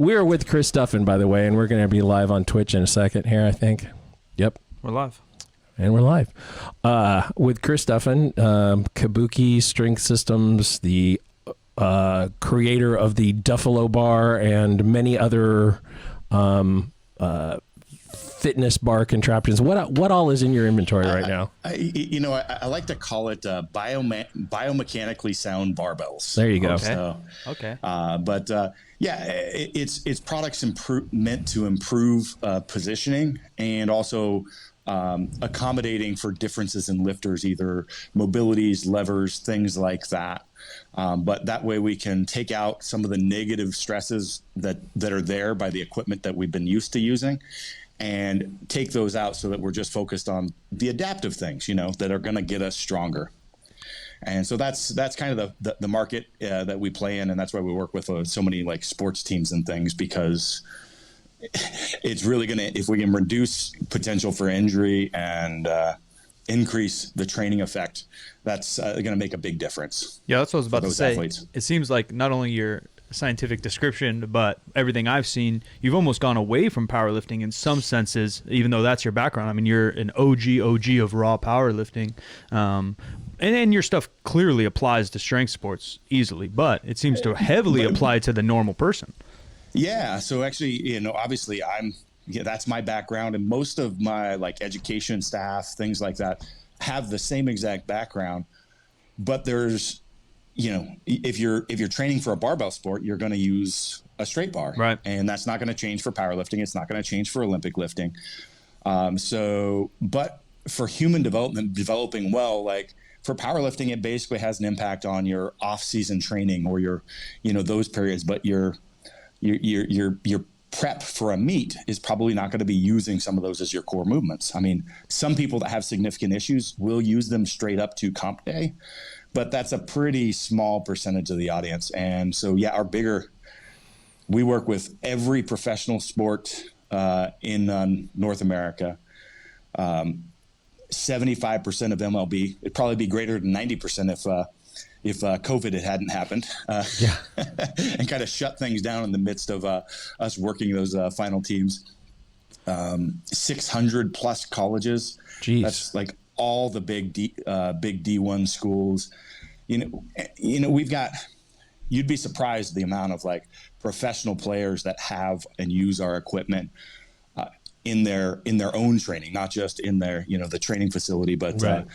We're with Chris Duffin, by the way, and we're going to be live on Twitch in a second here, I think. Yep. We're live. And we're live. With Chris Duffin, Kabuki Strength Systems, the creator of the Duffalo Bar and many other fitness bar contraptions. What all is in your inventory right now? I like to call it biomechanically sound barbells. There you go. Okay. It's products meant to improve positioning and also accommodating for differences in lifters, either mobilities, levers, things like that. But that way we can take out some of the negative stresses that are there by the equipment that we've been used to using, and take those out so that we're just focused on the adaptive things, that are going to get us stronger. And so that's kind of the market that we play in, and that's why we work with so many like sports teams and things, because it's really going to, if we can reduce potential for injury and increase the training effect, that's going to make a big difference. Yeah, that's what I was about to say. Athletes. It seems like not only your scientific description, but everything I've seen, you've almost gone away from powerlifting in some senses, even though that's your background. I mean, you're an OG of raw powerlifting. And your stuff clearly applies to strength sports easily, but it seems to heavily apply to the normal person. Yeah. So actually, obviously that's my background, and most of my education staff, things like that, have the same exact background. But there's, if you're training for a barbell sport, you're going to use a straight bar, right? And that's not going to change for powerlifting. It's not going to change for Olympic lifting. But for human developing well, for powerlifting, it basically has an impact on your off-season training or your, those periods. But your prep for a meet is probably not going to be using some of those as your core movements. I mean, some people that have significant issues will use them straight up to comp day, but that's a pretty small percentage of the audience. And so, we work with every professional sport in North America. 75% of MLB. It'd probably be greater than 90% if COVID hadn't happened, and kind of shut things down in the midst of us working those final teams. 600 plus colleges. Jeez. That's like all the big D1 schools. We've got. You'd be surprised the amount of professional players that have and use our equipment in their own training, not just in their the training facility, but right.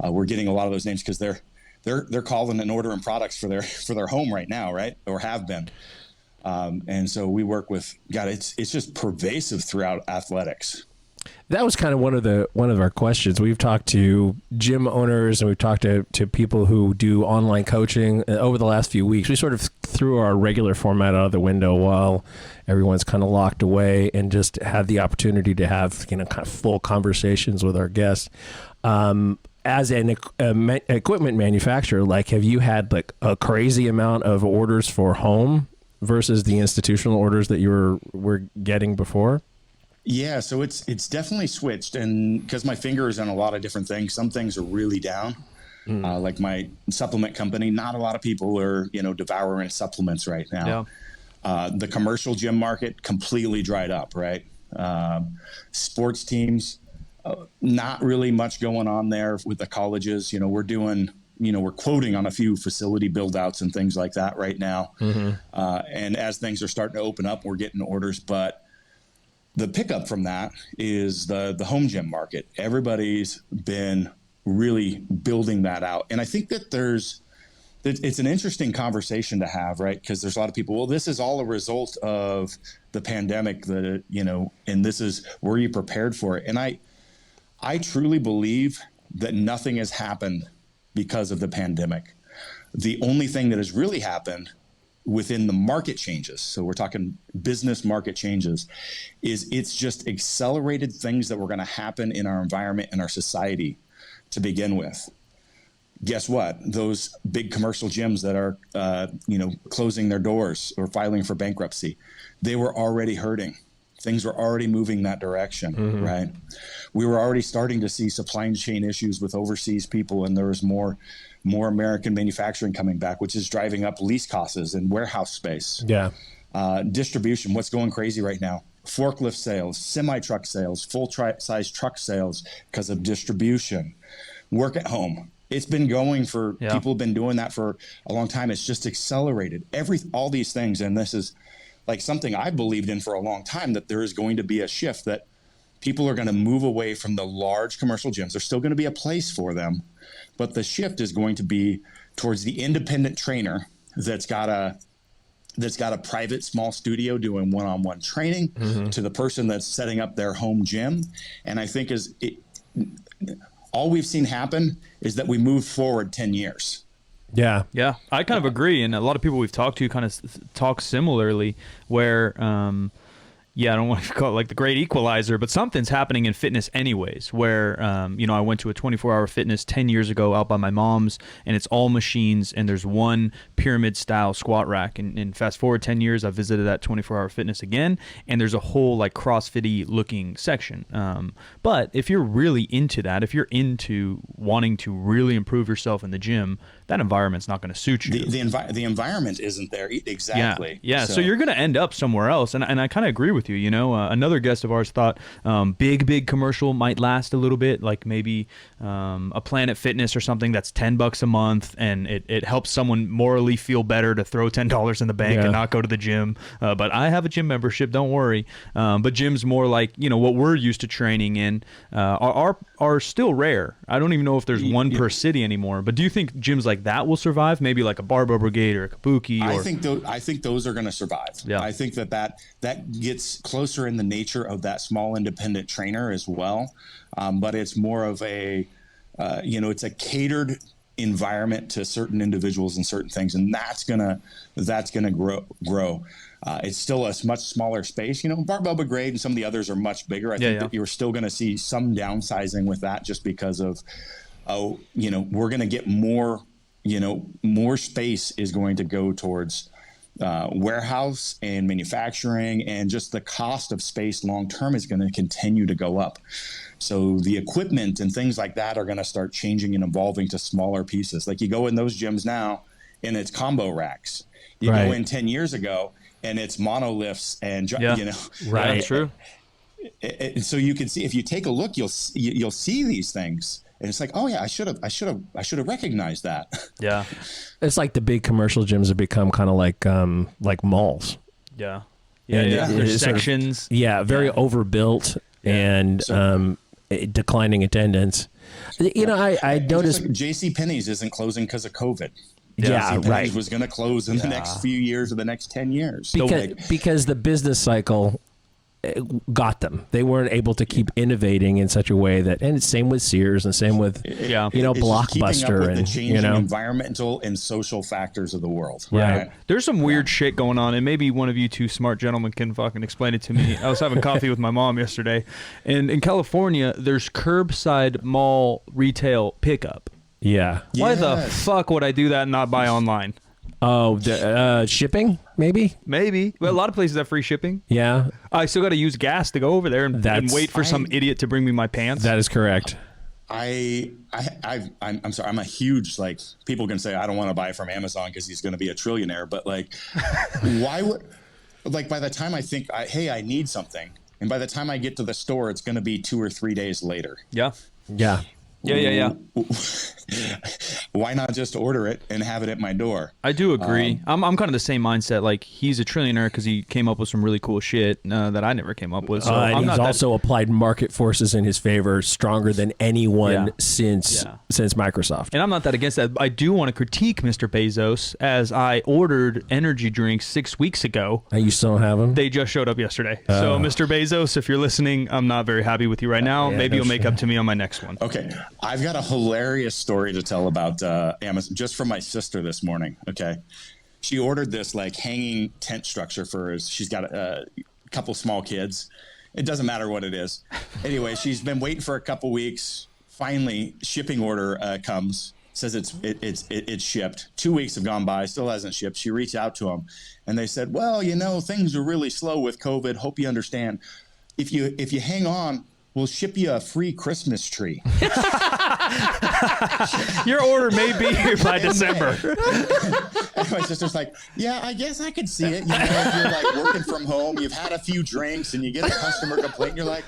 We're getting a lot of those names because they're calling and ordering products for their home right now, right? Or have been. And so we work with, it's just pervasive throughout athletics. That was kind of one of our questions. We've talked to gym owners and we've talked to people who do online coaching over the last few weeks. We sort of threw our regular format out of the window while everyone's kind of locked away, and just had the opportunity to have kind of full conversations with our guests. As an equipment manufacturer, have you had a crazy amount of orders for home versus the institutional orders that you were getting before? Yeah, so it's definitely switched, and because my finger is on a lot of different things, some things are really down. Like my supplement company, not a lot of people are devouring supplements right now. Yeah. The commercial gym market completely dried up, right? Sports teams, not really much going on there with the colleges. We're doing, we're quoting on a few facility build outs and things like that right now. Mm-hmm. And as things are starting to open up, we're getting orders. But the pickup from that is the home gym market. Everybody's been really building that out. And I think that it's an interesting conversation to have, right? Because there's a lot of people, well, this is all a result of the pandemic, and this is, were you prepared for it? And I truly believe that nothing has happened because of the pandemic. The only thing that has really happened within the market changes, so we're talking business market changes, is it's just accelerated things that were going to happen in our environment and our society to begin with. Guess what? Those big commercial gyms that are, closing their doors or filing for bankruptcy, they were already hurting. Things were already moving that direction, mm-hmm. right? We were already starting to see supply chain issues with overseas people, and there was more American manufacturing coming back, which is driving up lease costs and warehouse space. Yeah. Distribution, what's going crazy right now? Forklift sales, semi-truck sales, full-size truck sales because of distribution. Work at home. It's been going for people have been doing that for a long time. It's just accelerated all these things. And this is like something I believed in for a long time, that there is going to be a shift, that people are going to move away from the large commercial gyms. There's still going to be a place for them, but the shift is going to be towards the independent trainer that's got a private small studio doing one-on-one training, to the person that's setting up their home gym. And I think all we've seen happen is that we moved forward 10 years. Yeah. Yeah, I kind of agree. And a lot of people we've talked to kind of talk similarly, where I don't want to call it like the great equalizer, but something's happening in fitness anyways, where, I went to a 24-hour fitness 10 years ago out by my mom's, and it's all machines, and there's one pyramid-style squat rack. And fast forward 10 years, I visited that 24-hour fitness again, and there's a whole like CrossFit-y looking section. But if you're really into that, if you're into wanting to really improve yourself in the gym, that environment's not going to suit you. The environment isn't there exactly. Yeah. So you're going to end up somewhere else, and I kind of agree with you. Another guest of ours thought big commercial might last a little bit, like maybe a Planet Fitness or something that's $10 a month, and it helps someone morally feel better to throw $10 in the bank and not go to the gym. But I have a gym membership, don't worry. But gyms more like what we're used to training in are still rare. I don't even know if there's one per city anymore. But do you think gyms like that will survive? Maybe like a Barbell Brigade or a Kabuki? I think those are going to survive. Yeah. I think that gets closer in the nature of that small independent trainer as well. But it's more of it's a catered environment to certain individuals and certain things, and that's gonna grow. It's still a much smaller space. Barbell Brigade and some of the others are much bigger. I think that you're still going to see some downsizing with that, just because of we're going to get more. More space is going to go towards warehouse and manufacturing, and just the cost of space long term is going to continue to go up. So the equipment and things like that are going to start changing and evolving to smaller pieces. Like you go in those gyms now and it's combo racks. You go in 10 years ago and it's monoliths and Right. True. And so you can see, if you take a look, you'll see these things. And it's like, oh yeah, I should have recognized that. Yeah. It's like the big commercial gyms have become kind of like malls. Yeah. There's sections. Very overbuilt and declining attendance. I noticed like JCPenney's isn't closing because of COVID. Yeah, right. Was going to close in the next few years or the next 10 years. Because the business cycle got them. They weren't able to keep innovating in such a way that, and it's same with Sears and same with Blockbuster and the changing environmental and social factors of the world. Right. There's some weird shit going on, and maybe one of you two smart gentlemen can fucking explain it to me. I was having coffee with my mom yesterday, and in California, there's curbside mall retail pickup. Yeah. Why the fuck would I do that and not buy online? Oh, shipping? Maybe. Well, a lot of places have free shipping. Yeah. I still got to use gas to go over there and wait for some idiot to bring me my pants. That is correct. I'm sorry. I'm a huge, people can say I don't want to buy from Amazon because he's going to be a trillionaire, but why would, by the time I think I need something, and by the time I get to the store, it's going to be 2 or 3 days later. Yeah. Yeah. Yeah. Why not just order it and have it at my door? I do agree. I'm kind of the same mindset. Like, he's a trillionaire because he came up with some really cool shit that I never came up with. So and he's also applied market forces in his favor stronger than anyone since Microsoft. And I'm not that against that. I do want to critique Mr. Bezos, as I ordered energy drinks 6 weeks ago. And you still don't have them? They just showed up yesterday. So, Mr. Bezos, if you're listening, I'm not very happy with you right now. Maybe you'll make up to me on my next one. Okay. I've got a hilarious story to tell about Amazon, just from my sister this morning. Okay. She ordered this hanging tent structure she's got a couple small kids. It doesn't matter what it is. Anyway, she's been waiting for a couple weeks. Finally, shipping order comes, says it's shipped. 2 weeks have gone by, still hasn't shipped. She reached out to them and they said, well, things are really slow with COVID. Hope you understand. If you hang on, we'll ship you a free Christmas tree. Your order may be here by December. And my sister's like, yeah, I guess I could see it. You know, if you're like working from home, you've had a few drinks and you get a customer complaint, and you're like,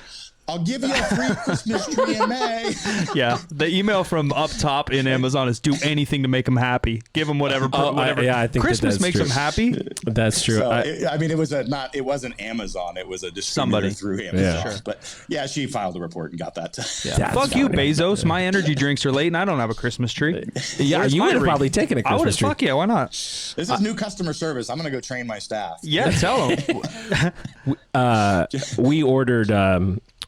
I'll give you a free Christmas tree in May. Yeah, the email from up top in Amazon is do anything to make them happy. Give them whatever. Whatever. I think Christmas makes true. them happy. That's true. So, I mean, it wasn't Amazon. It was a distributor through Amazon. Yeah. Sure. But yeah, she filed a report and got that. Yeah. Fuck you, Bezos. My energy drinks are late and I don't have a Christmas tree. Yeah, you would have probably taken a I would Christmas have. tree. Fuck yeah, why not? This is new customer service. I'm going to go train my staff. Yeah, tell them. We ordered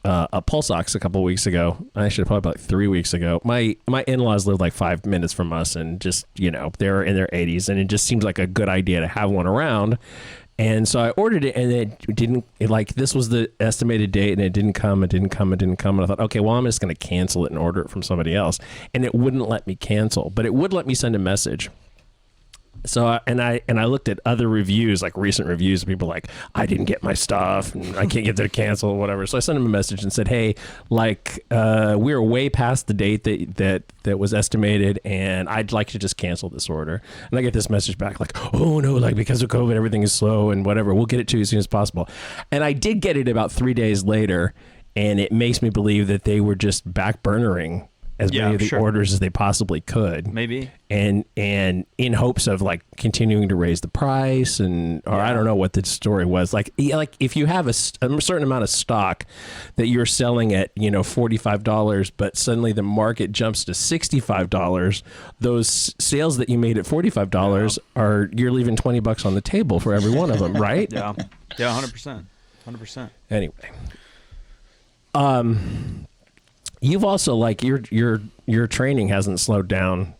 a Pulse Ox a couple weeks ago. Actually, probably about 3 weeks ago. My in-laws live like 5 minutes from us, and just, you know, they're in their 80s, and it just seems like a good idea to have one around. And so I ordered it, and this was the estimated date, and it didn't come. And I thought, okay, well, I'm just going to cancel it and order it from somebody else. And it wouldn't let me cancel, but it would let me send a message. So I looked at other reviews, like recent reviews, of people like, I didn't get my stuff and I can't get there to cancel or whatever. So I sent him a message and said, hey, like, we're way past the date that was estimated, and I'd like to just cancel this order. And I get this message back like, oh no, like because of COVID, everything is slow and whatever. We'll get it to you as soon as possible. And I did get it about 3 days later, and it makes me believe that they were just backburnering as many of the orders as they possibly could. Maybe. And in hopes of like continuing to raise the price, I don't know what the story was. Like if you have a certain amount of stock that you're selling at, you know, $45, but suddenly the market jumps to $65, those sales that you made at $45 you're leaving $20 on the table for every one of them, right? Yeah. Yeah, 100%. 100%. Anyway. You've also, like, your training hasn't slowed down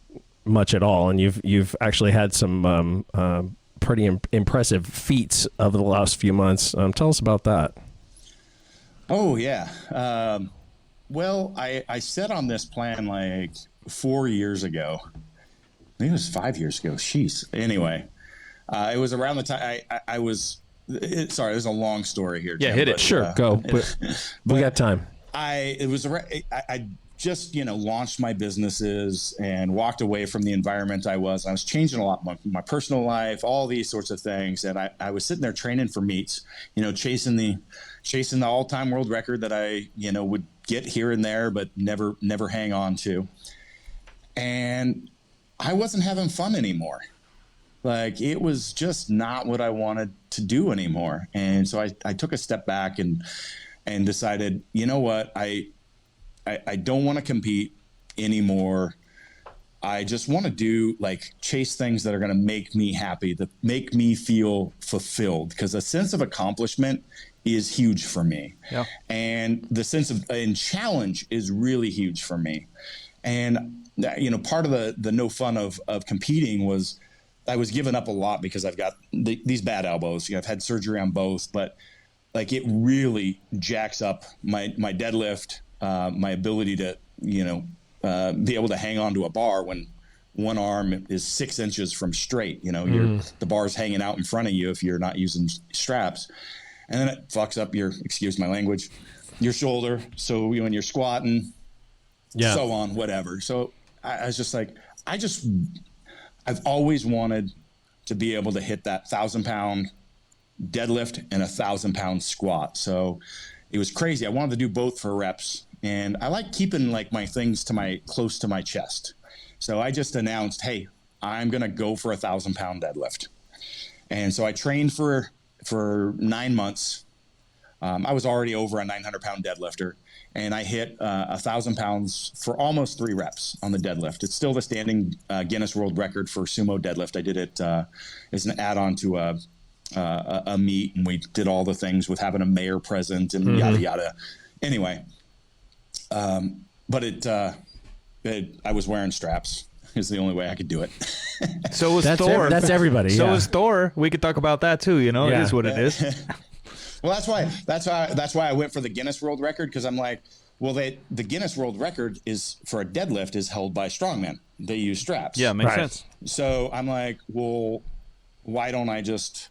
much at all, and you've actually had some pretty impressive feats over the last few months. Tell us about that. Oh yeah. Well, I set on this plan like 4 years ago. I think it was 5 years ago. Jeez. Anyway, it was around the time I was. Sorry, there's a long story here. Yeah, Jim, hit it. But, Sure, go. But we got time. I just, you know, launched my businesses and walked away from the environment I was. I was changing a lot, my personal life, all these sorts of things. And I was sitting there training for meets, you know, chasing the all-time world record that I, you know, would get here and there, but never hang on to. And I wasn't having fun anymore. Like, it was just not what I wanted to do anymore. And so I took a step back and decided, you know what, I don't want to compete anymore. I just want to do, like, chase things that are going to make me happy, that make me feel fulfilled, because a sense of accomplishment is huge for me. Yeah. And the sense of challenge is really huge for me. And, you know, part of the no fun of competing was I was giving up a lot because I've got these bad elbows. You know, I've had surgery on both, but like, it really jacks up my deadlift, my ability to, you know, be able to hang on to a bar when one arm is 6 inches from straight. You know, the bar's hanging out in front of you if you're not using straps. And then it fucks up your, excuse my language, your shoulder. So when you're squatting, so on, whatever. So I was just like, I've always wanted to be able to hit that 1,000-pound deadlift and 1,000-pound squat. So it was crazy. I wanted to do both for reps, and I like keeping, like, my things close to my chest. So I just announced, hey, I'm going to go for 1,000-pound deadlift. And so I trained for 9 months. I was already over a 900-pound deadlifter, and I hit 1,000 pounds for almost 3 reps on the deadlift. It's still the standing Guinness World Record for sumo deadlift. I did it as an add-on to a meet, and we did all the things with having a mayor present and yada yada. Anyway, but I was wearing straps. Is the only way I could do it. So was Thor. That's everybody. So yeah. was Thor. We could talk about that too. You know, it is what it is. Well, that's why I went for the Guinness World Record, because I'm like, well, the Guinness World Record is for a deadlift is held by strongmen. They use straps. Yeah, makes sense. So I'm like, well, why don't I just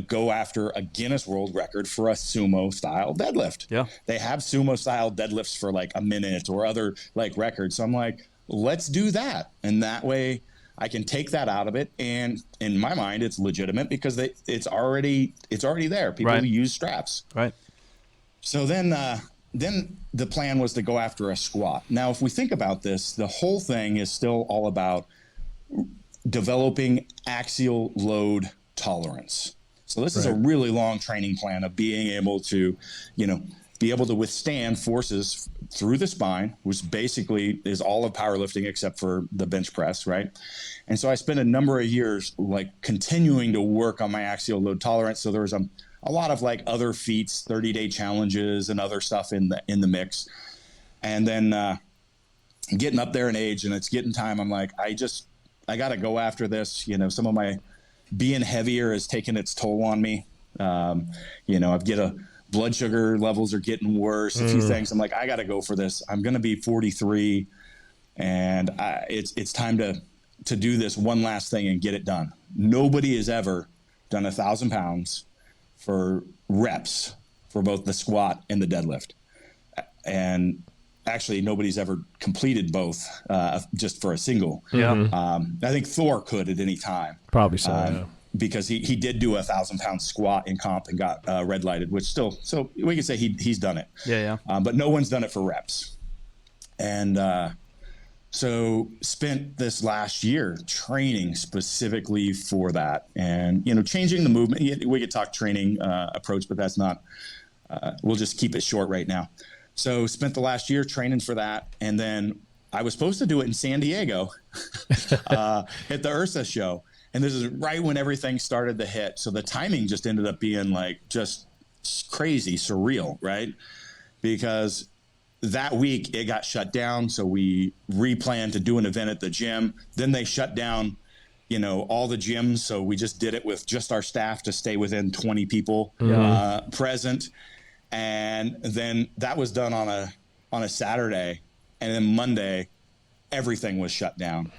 go after a Guinness World Record for a sumo style deadlift. Yeah. They have sumo style deadlifts for like a minute or other like records. So I'm like, let's do that. And that way I can take that out of it. And in my mind, it's legitimate because it's already there. People use straps. Right. So then the plan was to go after a squat. Now, if we think about this, the whole thing is still all about developing axial load tolerance. So this is a really long training plan of being able to, be able to withstand forces through the spine, which basically is all of powerlifting except for the bench press, right? And so I spent a number of years like continuing to work on my axial load tolerance. So there was a lot of like other feats, 30-day challenges and other stuff in the mix. And then getting up there in age and it's getting time. I'm like, I got to go after this. Some of my being heavier has taken its toll on me. Blood sugar levels are getting worse. A few things. I'm like, I got to go for this. I'm going to be 43 and it's time to do this one last thing and get it done. Nobody has ever done 1,000 pounds for reps for both the squat and the deadlift. And actually nobody's ever completed both just for a single. Yeah. I think Thor could at any time. Probably so. Yeah. Because he did do 1,000 pound squat in comp and got red lighted, which so we can say he's done it. Yeah. But no one's done it for reps. And so spent this last year training specifically for that and, changing the movement. We could talk training approach, but that's not, we'll just keep it short right now. So spent the last year training for that. And then I was supposed to do it in San Diego at the Ursa show. And this is right when everything started to hit. So the timing just ended up being like just crazy, surreal, right? Because that week it got shut down. So we replanned to do an event at the gym. Then they shut down, all the gyms. So we just did it with just our staff to stay within 20 people present. And then that was done on a Saturday. And then Monday, everything was shut down.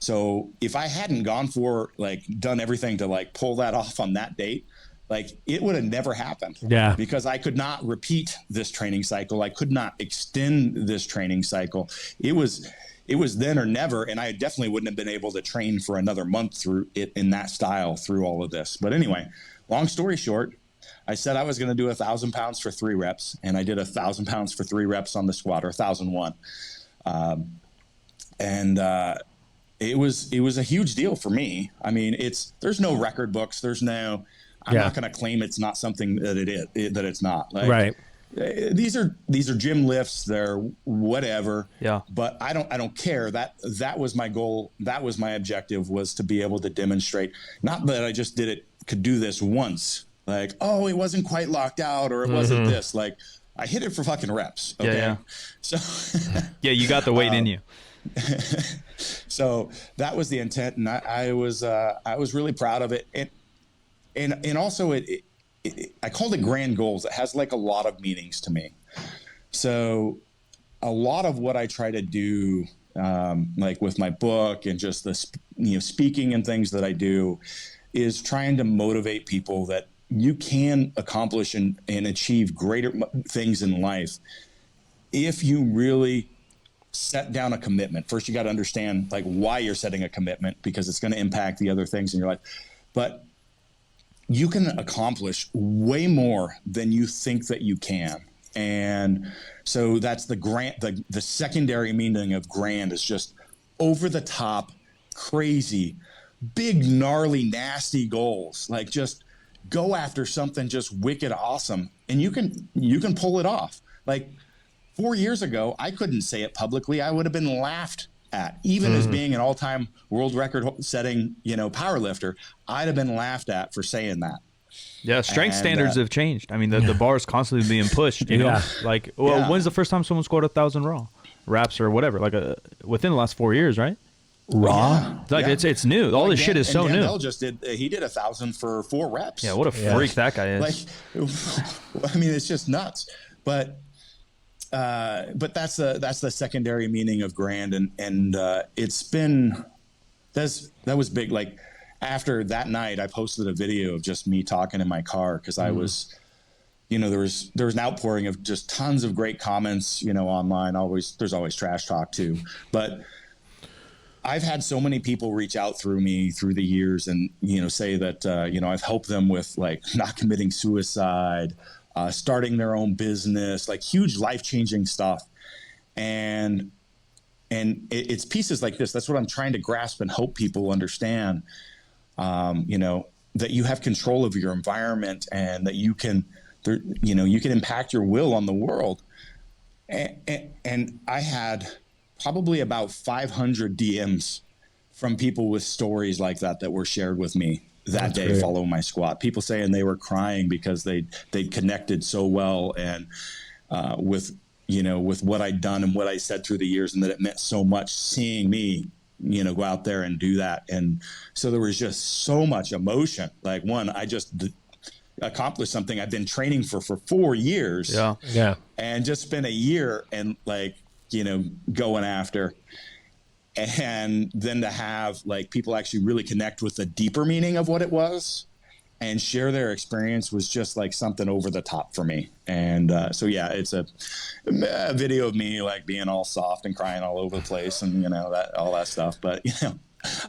So if I hadn't done everything to pull that off on that date, it would have never happened. Yeah. Because I could not repeat this training cycle. I could not extend this training cycle. It was then or never. And I definitely wouldn't have been able to train for another month through it in that style through all of this. But anyway, long story short, I said I was going to do 1,000 pounds for 3 reps. And I did 1,000 pounds for 3 reps on the squat, or 1,001. It was a huge deal for me. I mean, there's no record books. I'm not going to claim it's not something that that it's not. Right. These are gym lifts. They're whatever. Yeah. But I don't care. That was my goal. That was my objective, was to be able to demonstrate, not that I just could do this once. It wasn't quite locked out, or it wasn't this. I hit it for fucking reps. Okay. Yeah. So yeah, you got the weight in you. So that was the intent, and I was really proud of it, and also I called it grand goals. It has a lot of meanings to me. So a lot of what I try to do, with my book and just the speaking and things that I do, is trying to motivate people that you can accomplish and achieve greater things in life if you really set down a commitment. First, you got to understand why you're setting a commitment, because it's going to impact the other things in your life. But you can accomplish way more than you think that you can. And so that's the secondary meaning of grand, is just over the top, crazy, big, gnarly, nasty goals. Just go after something just wicked awesome, and you can pull it off. 4 years ago, I couldn't say it publicly. I would have been laughed at, even as being an all-time world record-setting, power lifter. I'd have been laughed at for saying that. Yeah, strength standards have changed. I mean, the bar is constantly being pushed. You know, when's the first time someone scored 1,000 raw reps or whatever? Within the last 4 years, right? Raw, it's new. All this shit is so new. He did 1,000 for 4 reps. Yeah, what a freak that guy is. I mean, it's just nuts. But that's the secondary meaning of grand, and it's been that was big. after that night, I posted a video of just me talking in my car because I was, there was an outpouring of just tons of great comments, online. There's always trash talk too, but I've had so many people reach out through me through the years and, say that, I've helped them with like not committing suicide, starting their own business, like huge life-changing stuff. And it's pieces like this. That's what I'm trying to grasp and hope people understand, that you have control of your environment and that you can impact your will on the world. And I had probably about 500 DMs from people with stories like that were shared with me that day following my squat. People saying they were crying because they'd connected so well and with what I'd done and what I said through the years, and that it meant so much seeing me, go out there and do that. And so there was just so much emotion. Like, one, I just accomplished something I've been training for 4 years. Yeah. And just spent a year and going after. And then to have like people actually really connect with the deeper meaning of what it was and share their experience was just like something over the top for me. And so, yeah, it's a video of me like being all soft and crying all over the place and, all that stuff. But,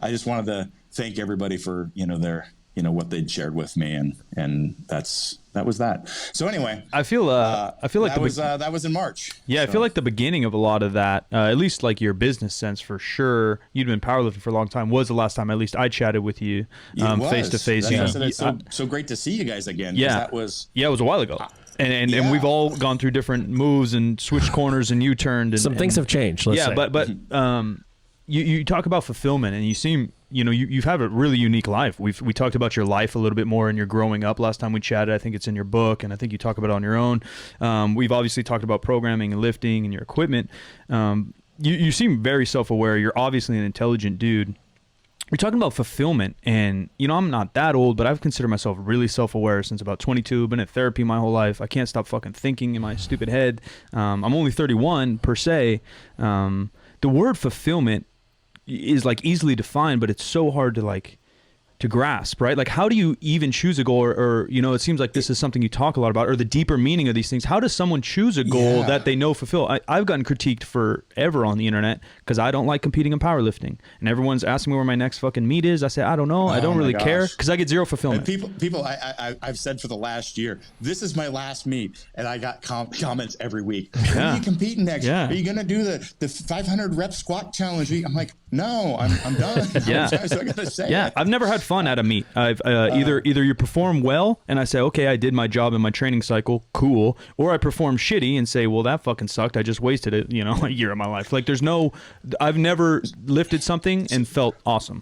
I just wanted to thank everybody for, their, what they'd shared with me. And that was that. So anyway, I feel like that was in March. Yeah, so. I feel like the beginning of a lot of that, at least like your business sense for sure. You'd been powerlifting for a long time. Was the last time at least I chatted with you face to face. It's so great to see you guys again. Yeah, it was a while ago. And we've all gone through different moves and switched corners and U-turned. Some things have changed. Let's say. But you talk about fulfillment, and you seem. You've had a really unique life. We talked about your life a little bit more and your growing up last time we chatted. I think it's in your book, and I think you talk about it on your own. We've obviously talked about programming and lifting and your equipment. You seem very self-aware. You're obviously an intelligent dude. You're talking about fulfillment, and I'm not that old, but I've considered myself really self-aware since about 22. Been in therapy my whole life. I can't stop fucking thinking in my stupid head. I'm only 31 per se. The word fulfillment is like easily defined, but it's so hard to grasp, right? Like, how do you even choose a goal, or it seems like this is something you talk a lot about, or the deeper meaning of these things. How does someone choose a goal that they know fulfill? I've gotten critiqued forever on the internet because I don't like competing in powerlifting, and everyone's asking me where my next fucking meet is. I say, I don't know. I don't really care because I get zero fulfillment. People, I've said for the last year, this is my last meet, and I got comments every week. When are you competing next? Yeah. Are you going to do the 500 rep squat challenge? I'm like, no, I'm done. Yeah. So I got to say yeah. I've never had fun at a meet. I've either you perform well and I say, okay, I did my job in my training cycle, cool, or I perform shitty and say, well, that fucking sucked. I just wasted it, a year of my life. Like, I've never lifted something and felt awesome.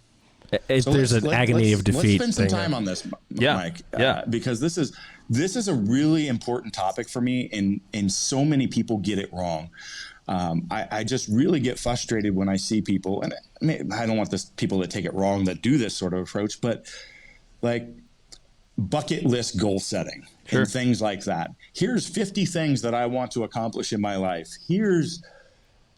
There's an agony of defeat. Let's spend some time on this, Mike. Because this is a really important topic for me, and so many people get it wrong. I just really get frustrated when I see people, and I don't want people to take it wrong that do this sort of approach, but like bucket list goal setting and things like that. Here's 50 things that I want to accomplish in my life. Here's,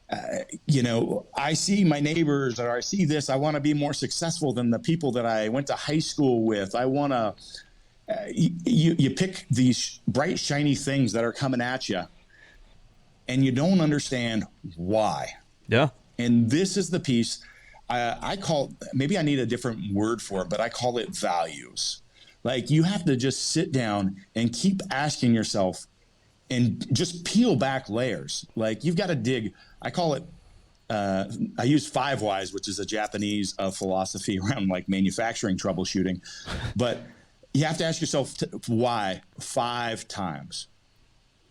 I see my neighbors, or I see this. I want to be more successful than the people that I went to high school with. I want to, you pick these bright, shiny things that are coming at you, and you don't understand why. Yeah. And this is the piece I call, maybe I need a different word for it, but I call it values. Like, you have to just sit down and keep asking yourself and just peel back layers. Like, you've got to dig. I call it, I use 5 whys, which is a Japanese philosophy around like manufacturing troubleshooting. But you have to ask yourself why 5 times.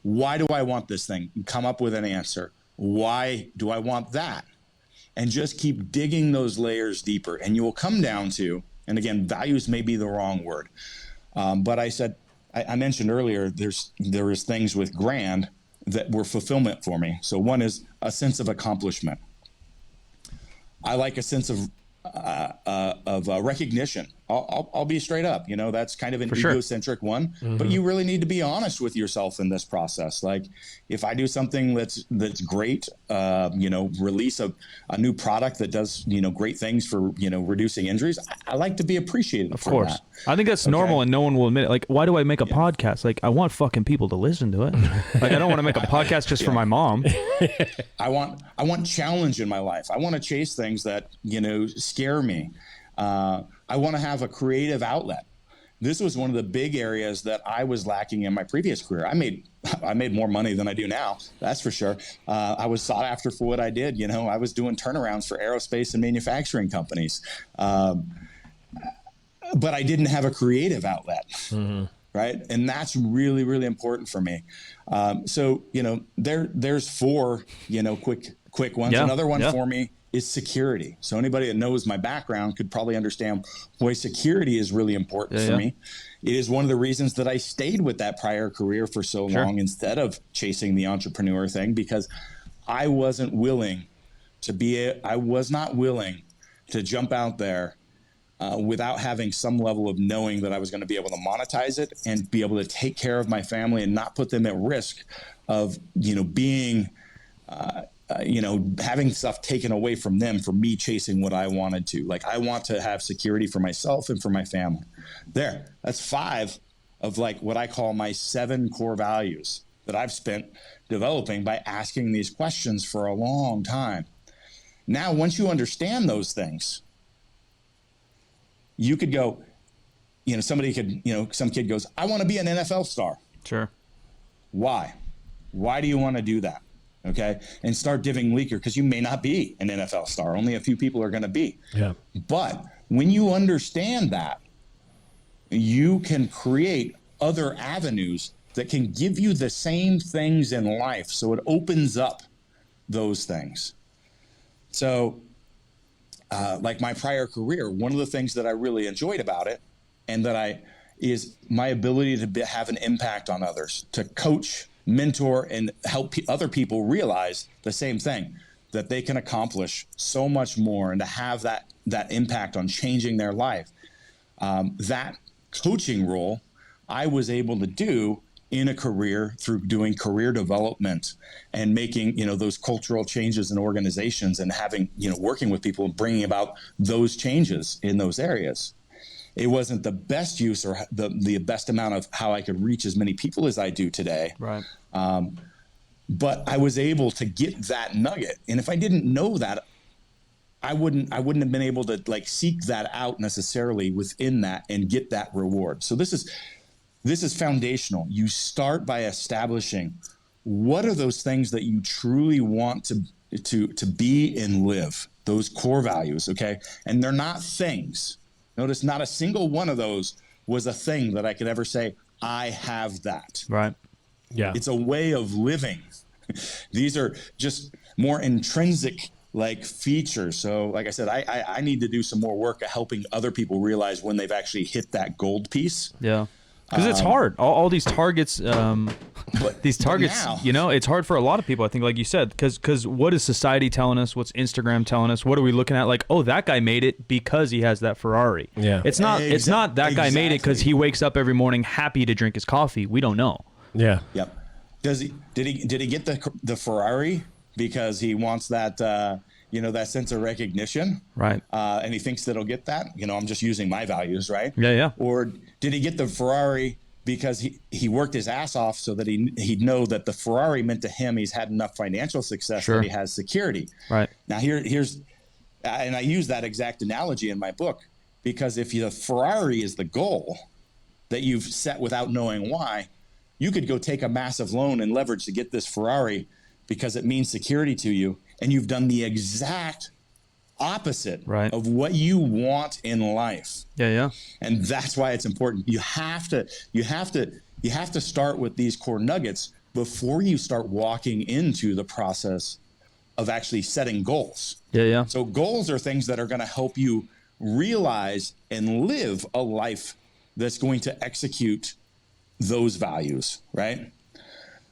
Why do I want this thing? Come up with an answer. Why do I want that? And just keep digging those layers deeper. And you will come down to, and again, values may be the wrong word. But I mentioned earlier, there is things with grand that were fulfillment for me. So one is a sense of accomplishment. I like a sense of recognition I'll be straight up. You know, that's kind of an sure. egocentric one, but you really need to be honest with yourself in this process. Like, if I do something that's great, you know, release a new product that does, you know, great things for, you know, reducing injuries, I like to be appreciated. Of course. I think that's normal, and no one will admit it. Like, why do I make a podcast? Like, I want fucking people to listen to it. Like, I don't want to make a podcast just for my mom. I want challenge in my life. I want to chase things that, you know, scare me. I want to have a creative outlet. This was one of the big areas that I was lacking in my previous career. I made more money than I do now. That's for sure. I was sought after for what I did. You know, I was doing turnarounds for aerospace and manufacturing companies. But I didn't have a creative outlet. Right. And that's really, really important for me. So, you know, there's 4, you know, quick ones. Yeah, Another one for me is security. So anybody that knows my background could probably understand why security is really important for me. It is one of the reasons that I stayed with that prior career for so long instead of chasing the entrepreneur thing, because I wasn't willing to I was not willing to jump out there without having some level of knowing that I was going to be able to monetize it and be able to take care of my family and not put them at risk of, you know, being, you know, having stuff taken away from them for me chasing what I wanted to. Like, I want to have security for myself and for my family. That's 5 of like what I call my 7 core values that I've spent developing by asking these questions for a long time. Now, once you understand those things, you could go, you know, somebody could, you know, some kid goes, I want to be an NFL star. Sure. Why do you want to do that? Okay. And start diving leaker, because you may not be an NFL star. Only a few people are going to be. Yeah. But when you understand that, you can create other avenues that can give you the same things in life. So it opens up those things. So like my prior career, one of the things that I really enjoyed about it and that is my ability to have an impact on others, to coach, mentor, and help other people realize the same thing, that they can accomplish so much more, and to have that impact on changing their life. That coaching role I was able to do in a career through doing career development and making, you know, those cultural changes in organizations and having, you know, working with people and bringing about those changes in those areas. It wasn't the best use or the best amount of how I could reach as many people as I do today. Right. But I was able to get that nugget. And if I didn't know that, I wouldn't have been able to like seek that out necessarily within that and get that reward. So this is foundational. You start by establishing what are those things that you truly want to be and live, those core values. Okay. And they're not things. Notice not a single one of those was a thing that I could ever say, I have that. Right. Yeah. It's a way of living. These are just more intrinsic like features. So like I said, I need to do some more work at helping other people realize when they've actually hit that gold piece. Yeah. Because it's hard. All these targets, now, you know, it's hard for a lot of people, I think, like you said, because what is society telling us? What's Instagram telling us? What are we looking at? Like, oh, that guy made it because he has that Ferrari. Yeah. It's not that guy made it because he wakes up every morning happy to drink his coffee. We don't know. Yeah. Yep. Did he get the Ferrari because he wants that you know, that sense of recognition, right? And he thinks that he'll get that. You know, I'm just using my values, right? Yeah, yeah. Or did he get the Ferrari because he worked his ass off so that he'd know that the Ferrari meant to him he's had enough financial success that he has security. Right. Now here's, and I use that exact analogy in my book, because if the Ferrari is the goal that you've set without knowing why, you could go take a massive loan and leverage to get this Ferrari because it means security to you. And you've done the exact opposite of what you want in life. Yeah, yeah. And that's why it's important. You have to start with these core nuggets before you start walking into the process of actually setting goals. Yeah, yeah. So goals are things that are going to help you realize and live a life that's going to execute those values, right?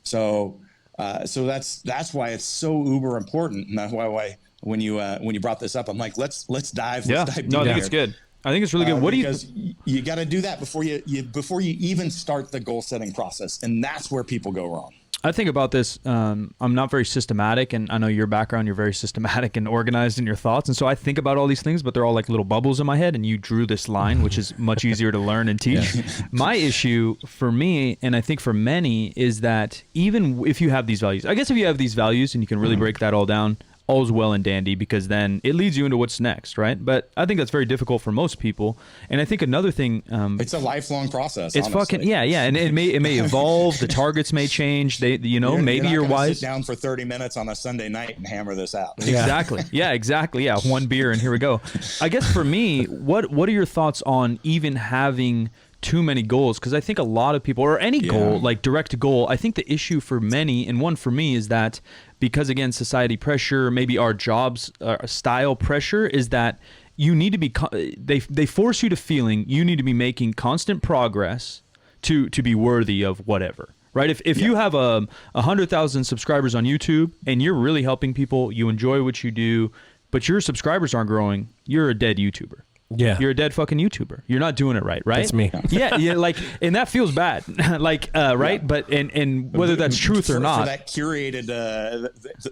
So that's why it's so uber important, and that's why when you brought this up, I'm like, let's dive. Yeah, Let's dive no, I think here. it's good. I think it's really good. What do you? Because you got to do that before you even start the goal setting process, and that's where people go wrong. I think about this. I'm not very systematic, and I know your background. You're very systematic and organized in your thoughts, and so I think about all these things, but they're all like little bubbles in my head. And you drew this line, which is much easier to learn and teach. Yeah. My issue for me, and I think for many, is that even if you have these values, I guess if you have these values and you can really break that all down, all's well and dandy, because then it leads you into what's next, right? But I think that's very difficult for most people. And I think another thing, it's a lifelong process. It's honestly. Fucking yeah, and it may evolve. The targets may change. Maybe you're wise. Sit down for 30 minutes on a Sunday night and hammer this out. Exactly. Yeah, exactly. Yeah, one beer and here we go. I guess for me, what are your thoughts on even having too many goals? Because I think a lot of people, or any goal, like direct goal, I think the issue for many, and one for me, is that because, again, society pressure, maybe our jobs style pressure, is that you need to be, they force you to feeling you need to be making constant progress to be worthy of whatever, right? If you have 100,000 subscribers on YouTube and you're really helping people, you enjoy what you do, but your subscribers aren't growing, you're a dead YouTuber. Yeah. You're a dead fucking YouTuber. You're not doing it right? That's me. Yeah, like, and that feels bad. Like, right? Yeah. But, and whether that's truth or not. For that curated,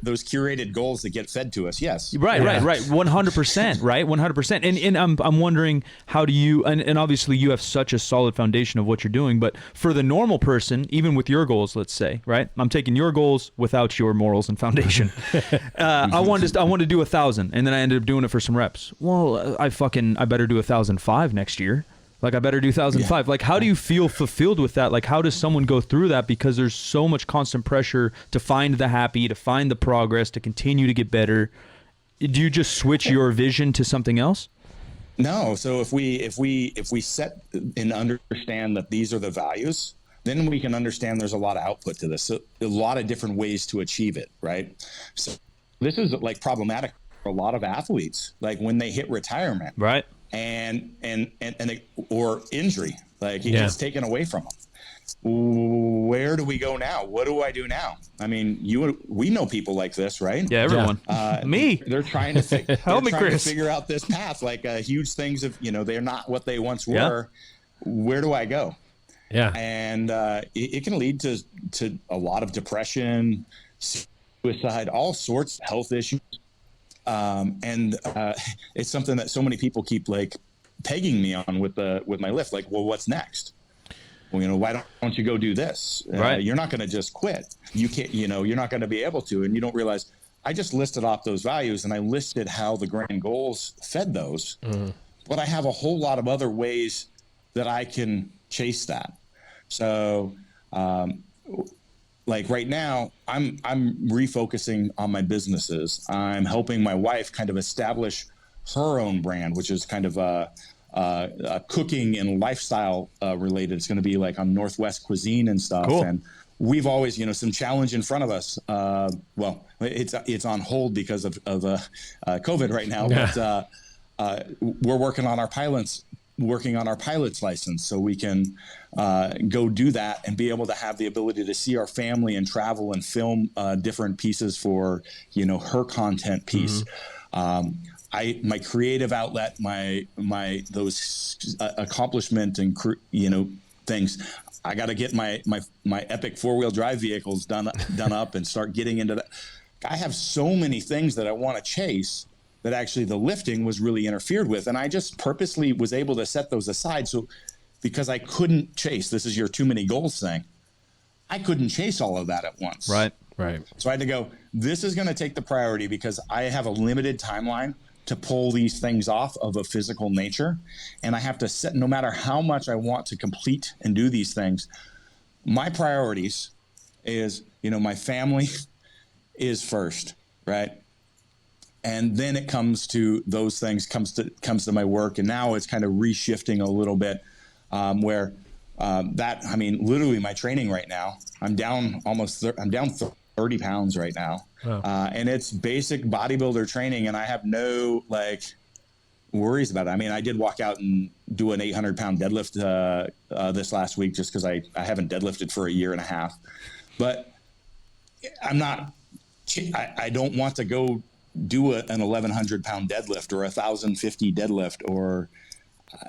those curated goals that get fed to us, yes. Right. 100%, right? 100%. And I'm wondering, how do you, and obviously you have such a solid foundation of what you're doing, but for the normal person, even with your goals, let's say, right? I'm taking your goals without your morals and foundation. I wanted to do 1,000, and then I ended up doing it for some reps. Well, I better do 1,005 next year. Like, I better do 1,005. Yeah. Like, how do you feel fulfilled with that? Like, how does someone go through that? Because there's so much constant pressure to find the happy, to find the progress, to continue to get better. Do you just switch your vision to something else? No. So if we set and understand that these are the values, then we can understand there's a lot of output to this. So a lot of different ways to achieve it, right? So this is like problematic for a lot of athletes, like when they hit retirement, right? And or injury, like it gets taken away from them. Where do we go now? What do I do now? I mean, we know people like this, right? Yeah, everyone. Me. They're trying to Chris. Figure out this path, like huge things of, they're not what they once were. Where do I go? Yeah. And it can lead to a lot of depression, suicide, all sorts of health issues. And it's something that so many people keep like pegging me on with my lift. Like, well, what's next? Well, why don't you go do this? Right. You're not going to just quit. You can't, you're not going to be able to. And you don't realize I just listed off those values and I listed how the grand goals fed those. Mm. But I have a whole lot of other ways that I can chase that. So, like right now, I'm refocusing on my businesses. I'm helping my wife kind of establish her own brand, which is kind of a cooking and lifestyle related. It's going to be like on Northwest cuisine and stuff. Cool. And we've always, some challenge in front of us. Well, it's on hold because of COVID right now. Yeah. But we're working on our pilot's license, so we can go do that and be able to have the ability to see our family and travel and film different pieces for her content piece. Mm-hmm. My creative outlet, my those accomplishment and things. I got to get my epic 4-wheel drive vehicles done up and start getting into that. I have so many things that I want to chase that actually the lifting was really interfered with. And I just purposely was able to set those aside. So because I couldn't chase, this is your too many goals thing. I couldn't chase all of that at once. Right. So I had to go, this is going to take the priority because I have a limited timeline to pull these things off of a physical nature. And I have to set, no matter how much I want to complete and do these things, my priorities is, my family is first, right? And then it comes to those things, comes to my work. And now it's kind of reshifting a little bit where literally my training right now, I'm down 30 pounds right now. Wow. And it's basic bodybuilder training. And I have no worries about it. I mean, I did walk out and do an 800-pound deadlift this last week just because I haven't deadlifted for a year and a half. But I don't want to go do an 1,100-pound deadlift or 1,050 deadlift, or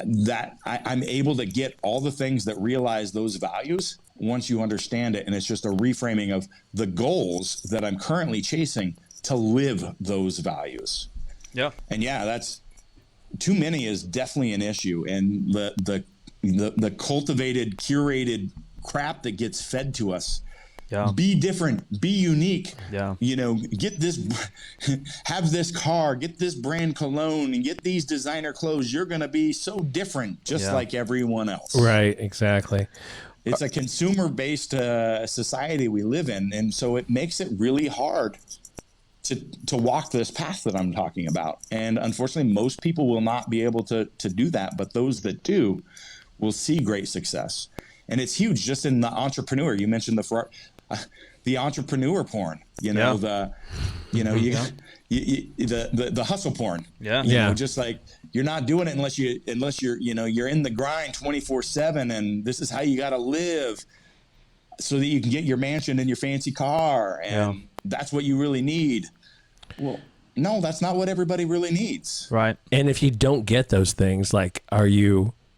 that I'm able to get all the things that realize those values once you understand it. And it's just a reframing of the goals that I'm currently chasing to live those values. Yeah. And yeah, that's too many is definitely an issue. And the cultivated, curated crap that gets fed to us. Yeah. Be different, be unique. Yeah. You know, get this, have this car, get this brand cologne, and get these designer clothes. You're going to be so different, just like everyone else. Right. Exactly. It's a consumer-based society we live in, and so it makes it really hard to walk this path that I'm talking about. And unfortunately, most people will not be able to do that, but those that do will see great success. And it's huge just in the entrepreneur. You mentioned the entrepreneur porn, you know, the hustle porn. Yeah. You know, just like you're not doing it unless you're, you know, you're in the grind 24/7, and this is how you got to live so that you can get your mansion and your fancy car. And that's what you really need. Well, no, that's not what everybody really needs. Right. And if you don't get those things, like,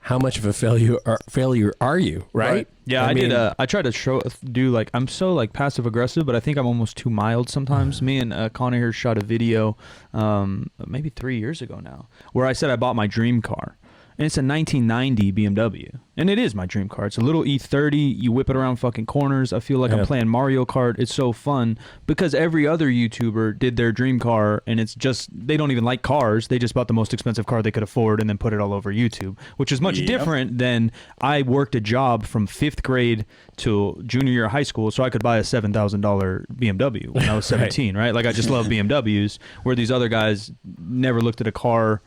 how much of a failure are you? Right. Yeah, I tried to do like, I'm so like passive aggressive, but I think I'm almost too mild sometimes. Me and Connor here shot a video maybe 3 years ago now, where I said I bought my dream car. And it's a 1990 BMW. And it is my dream car. It's a little E30. You whip it around fucking corners. I feel like I'm playing Mario Kart. It's so fun because every other YouTuber did their dream car, and it's just, they don't even like cars. They just bought the most expensive car they could afford and then put it all over YouTube, which is much different than I worked a job from 5th grade to junior year of high school so I could buy a $7,000 BMW when I was 17, right? Like, I just love BMWs, where these other guys never looked at a car.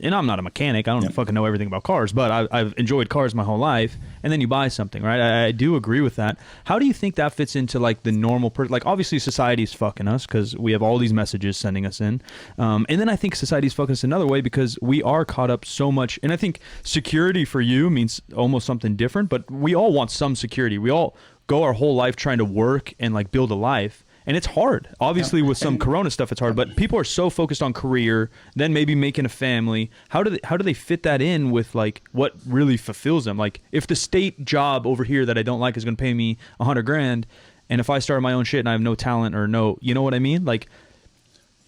And I'm not a mechanic. I don't fucking know everything about cars, but I've enjoyed cars my whole life. And then you buy something, right? I do agree with that. How do you think that fits into like the normal person? Like, obviously society's fucking us because we have all these messages sending us in. And then I think society's fucking us another way because we are caught up so much. And I think security for you means almost something different, but we all want some security. We all go our whole life trying to work and like build a life. And it's hard. Obviously, with some Corona stuff, it's hard. But people are so focused on career, then maybe making a family. How do they fit that in with like what really fulfills them? Like, if the state job over here that I don't like is going to pay me $100,000, and if I start my own shit and I have no talent or no, you know what I mean? Like,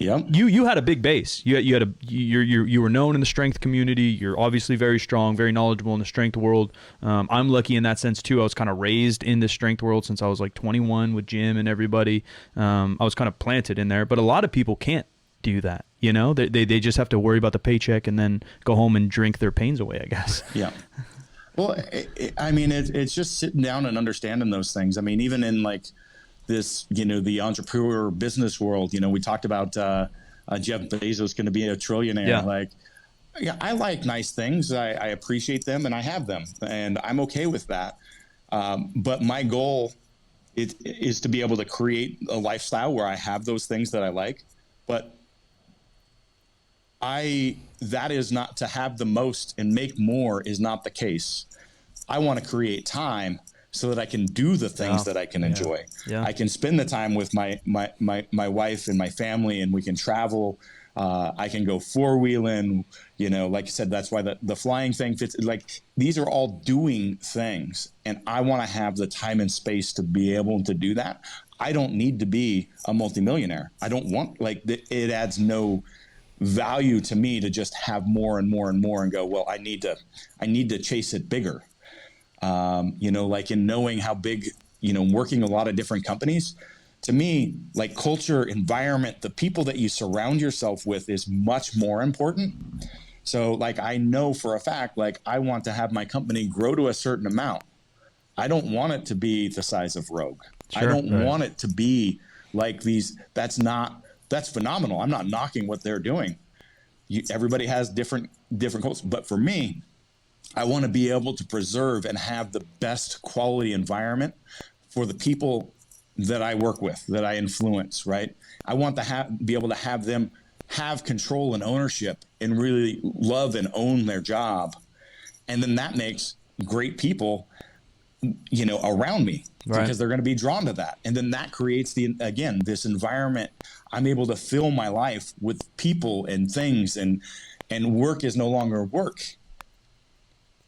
you had a big base. You were known in the strength community. You're obviously very strong, very knowledgeable in the strength world. I'm lucky in that sense too. I was kind of raised in the strength world since I was like 21 with Jim and everybody. I was kind of planted in there, but a lot of people can't do that. You know, they just have to worry about the paycheck and then go home and drink their pains away, I guess. Yeah. Well, I mean, it's just sitting down and understanding those things. I mean, even in like this, you know, the entrepreneur business world, you know, we talked about Jeff Bezos going to be a trillionaire. Yeah. Like, I like nice things. I appreciate them and I have them and I'm okay with that. But my goal is to be able to create a lifestyle where I have those things that I like, but that is not to have the most and make more is not the case. I want to create time so that I can do the things that I can enjoy. Yeah. I can spend the time with my wife and my family, and we can travel. I can go four-wheeling, you know, like I said, that's why the flying thing fits. Like, these are all doing things, and I want to have the time and space to be able to do that. I don't need to be a multimillionaire. I don't want, like, it adds no value to me to just have more and more and more and go, well, I need to chase it bigger. You know, like in knowing how big, you know, working a lot of different companies, to me, like culture, environment, the people that you surround yourself with is much more important. So like, I know for a fact, like I want to have my company grow to a certain amount. I don't want it to be the size of Rogue. Sure, I don't want it to be like these. That's phenomenal. I'm not knocking what they're doing. Everybody has different goals. But for me, I want to be able to preserve and have the best quality environment for the people that I work with, that I influence, right? I want to be able to have them have control and ownership and really love and own their job. And then that makes great people, you know, around me, right? Because they're going to be drawn to that. And then that creates this environment. I'm able to fill my life with people and things, and work is no longer work.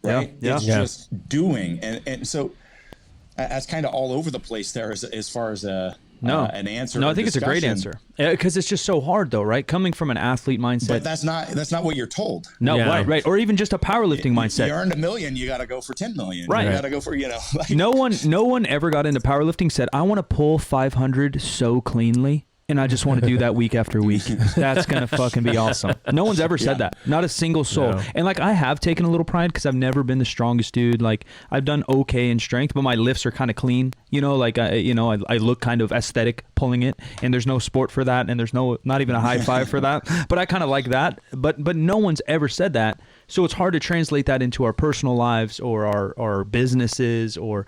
right? Yeah. It's just doing. And so that's kind of all over the place there as far as an answer. No, I think it's a great answer because it's just so hard though, right? Coming from an athlete mindset. But that's not what you're told. No, right. Or even just a powerlifting mindset. You earned $1 million, you got to go for 10 million. Right. You got to go for, like, no one ever got into powerlifting said, I want to pull 500 so cleanly. And I just want to do that week after week. That's going to fucking be awesome. No one's ever said that. Not a single soul. No. And like, I have taken a little pride because I've never been the strongest dude. Like, I've done okay in strength, but my lifts are kind of clean. Like, I look kind of aesthetic pulling it, and there's no sport for that, and there's not even a high five for that. But I kind of like that. But no one's ever said that. So it's hard to translate that into our personal lives or our businesses or,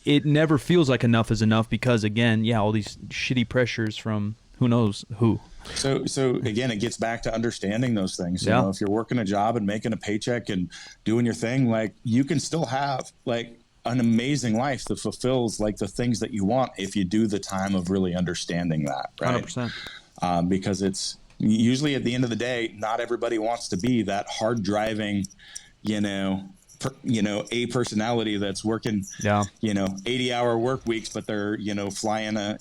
it never feels like enough is enough because, again, all these shitty pressures from who knows who. So again, it gets back to understanding those things. You know, if you're working a job and making a paycheck and doing your thing, like, you can still have like an amazing life that fulfills like the things that you want if you do the time of really understanding that, right? 100%. Because it's usually at the end of the day, not everybody wants to be that hard driving, a personality that's working, 80-hour work weeks, but they're, flying a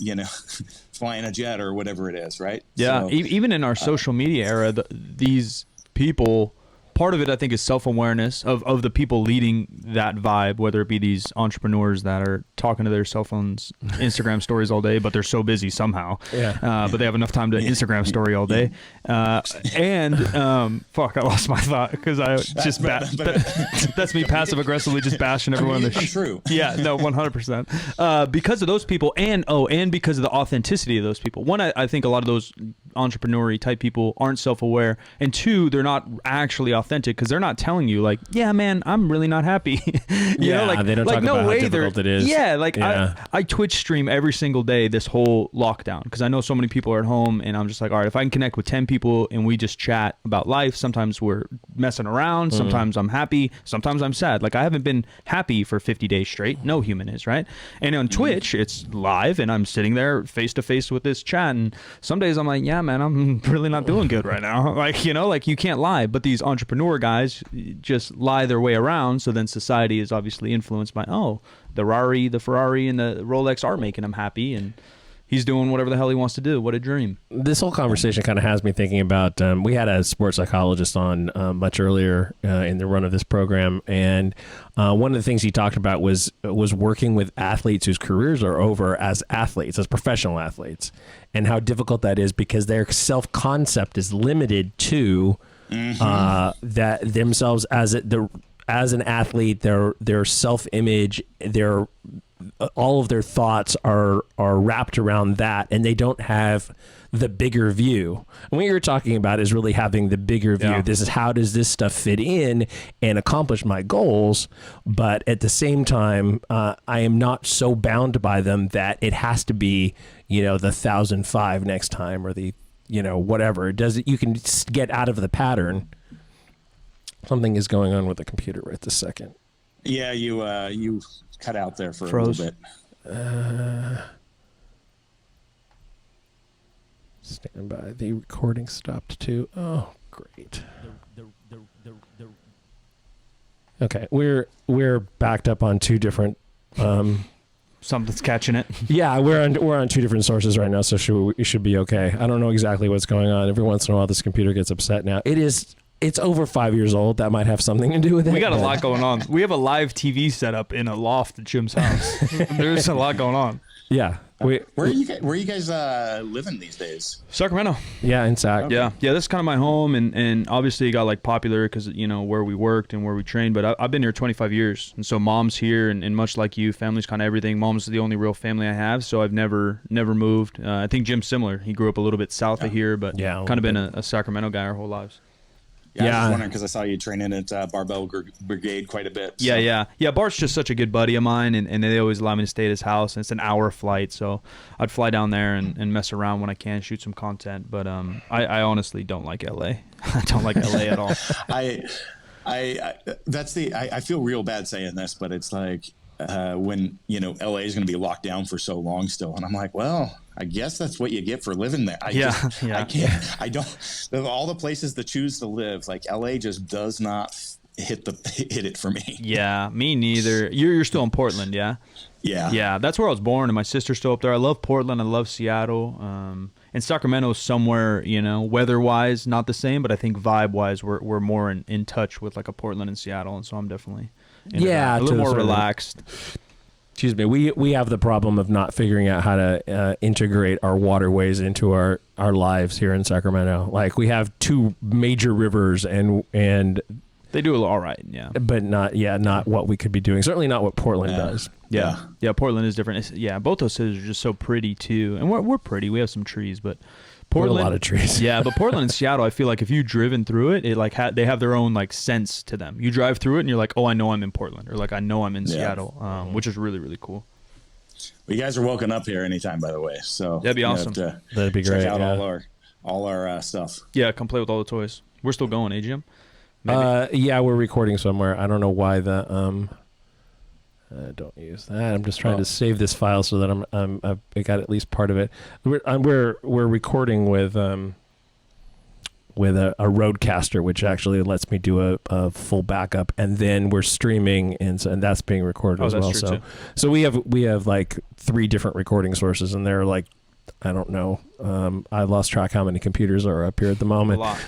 jet or whatever it is. Right. Yeah. So, even in our social media era, these people, part of it, I think, is self-awareness of the people leading that vibe, whether it be these entrepreneurs that are talking to their cell phones, Instagram stories all day, but they're so busy somehow. But they have enough time to Instagram story all day. Fuck, I lost my thought because I just that's me passive aggressively just bashing everyone. True. Yeah, no, 100%. Because of those people, and because of the authenticity of those people. One, I think a lot of those entrepreneur-y type people aren't self-aware, and two, they're not actually authentic because they're not telling you like, yeah, man, I'm really not happy. they don't talk about how difficult it is. I Twitch stream every single day this whole lockdown because I know so many people are at home, and I'm just like, all right, if I can connect with 10 people and we just chat about life, sometimes we're messing around, sometimes I'm happy, sometimes I'm sad. Like, I haven't been happy for 50 days straight. No human is, right? And on Twitch, it's live, and I'm sitting there face to face with this chat, and some days I'm like, yeah, man, I'm really not doing good right now. Like, you can't lie, but these entrepreneur guys just lie their way around. So then society is obviously influenced by, the Ferrari and the Rolex are making him happy, and he's doing whatever the hell he wants to do. What a dream. This whole conversation kind of has me thinking about, we had a sports psychologist on much earlier in the run of this program. And one of the things he talked about was working with athletes whose careers are over as athletes, as professional athletes, and how difficult that is because their self-concept is limited to that themselves as an athlete, their self-image, all of their thoughts are wrapped around that, and they don't have the bigger view. And what you're talking about is really having the bigger view. This is, how does this stuff fit in and accomplish my goals? But at the same time, I am not so bound by them that it has to be, the 1,005 next time, or the, whatever. You can get out of the pattern. Something is going on with the computer right this second. Yeah, you cut out there for a little bit. Stand by. The recording stopped too. Oh, great. Okay, we're backed up on two different. Something's catching it. Yeah, we're on two different sources right now, so we should be okay. I don't know exactly what's going on. Every once in a while, this computer gets upset. Now it's over 5 years old. That might have something to do with it. We got a lot going on. We have a live TV set up in a loft at Jim's house. There's a lot going on. Yeah. Where are you guys living these days? Sacramento. Yeah, in Sac. Okay. Yeah, this is kind of my home, and obviously it got like popular because where we worked and where we trained. But I've been here 25 years, and so mom's here, and much like you, family's kind of everything. Mom's the only real family I have, so I've never moved. I think Jim's similar. He grew up a little bit south of here, but kind of been a Sacramento guy our whole lives. I was just wondering because I saw you training at Barbell Brigade quite a bit. So. Yeah. Bart's just such a good buddy of mine, and they always allow me to stay at his house. And it's an hour flight, so I'd fly down there and mess around when I can, shoot some content. But I honestly don't like LA. I don't like LA at all. I feel real bad saying this, but it's like when LA is going to be locked down for so long still, and I'm like, well, I guess that's what you get for living there. I can't. I don't. Of all the places to choose to live, like LA just does not hit it for me. Yeah, me neither. You're still in Portland, yeah? Yeah. Yeah, that's where I was born, and my sister's still up there. I love Portland. I love Seattle. And Sacramento's somewhere, weather-wise, not the same, but I think vibe-wise, we're more in touch with like a Portland and Seattle, and so I'm definitely into that. A little more relaxed. Excuse me. We have the problem of not figuring out how to integrate our waterways into our lives here in Sacramento. Like, we have 2 major rivers and they do all right, yeah. But not what we could be doing. Certainly not what Portland does. Yeah, Portland is different. Both those cities are just so pretty too, and we're pretty. We have some trees, but Portland, a lot of trees. Yeah, but Portland and Seattle, I feel like if you've driven through it, they have their own like sense to them. You drive through it, and you're like, oh, I know I'm in Portland, or like I know I'm in Seattle, which is really, really cool. Well, you guys are welcome up here anytime, by the way. So that'd be awesome. That'd be great. Check out all our stuff. Yeah, come play with all the toys. We're still going, Jim? Yeah, we're recording somewhere. I don't know why don't use that. I'm just trying to save this file so that I got at least part of it. We're recording with a Roadcaster, which actually lets me do a full backup, and then we're streaming, and that's being recorded as well. So we have like 3 different recording sources, and they're like, I don't know. I lost track how many computers are up here at the moment. A lot.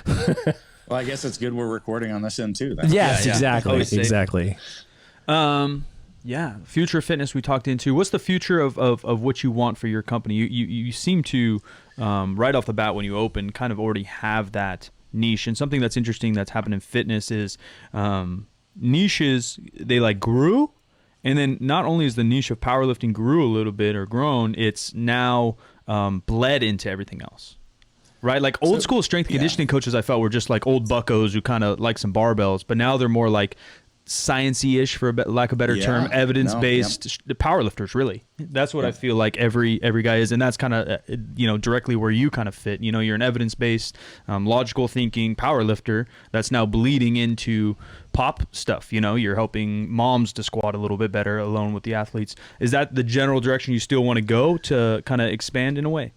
Well, I guess it's good we're recording on this end too, then. Yes, yeah. exactly. Exactly. Yeah, future fitness we talked into. What's the future of what you want for your company? You seem to, right off the bat when you open, kind of already have that niche. And something that's interesting that's happened in fitness is niches, they like grew. And then not only is the niche of powerlifting grew a little bit or grown, it's now bled into everything else. Right? Like old school strength and conditioning coaches, I felt, were just like old buckos who kind of like some barbells, but now they're more like science-y-ish, for lack of a better term, evidence-based powerlifters, really. That's what I feel like every guy is, and that's kind of, directly where you kind of fit. You're an evidence-based, logical thinking powerlifter that's now bleeding into pop stuff. You're helping moms to squat a little bit better alone with the athletes. Is that the general direction you still want to go to kind of expand in a way?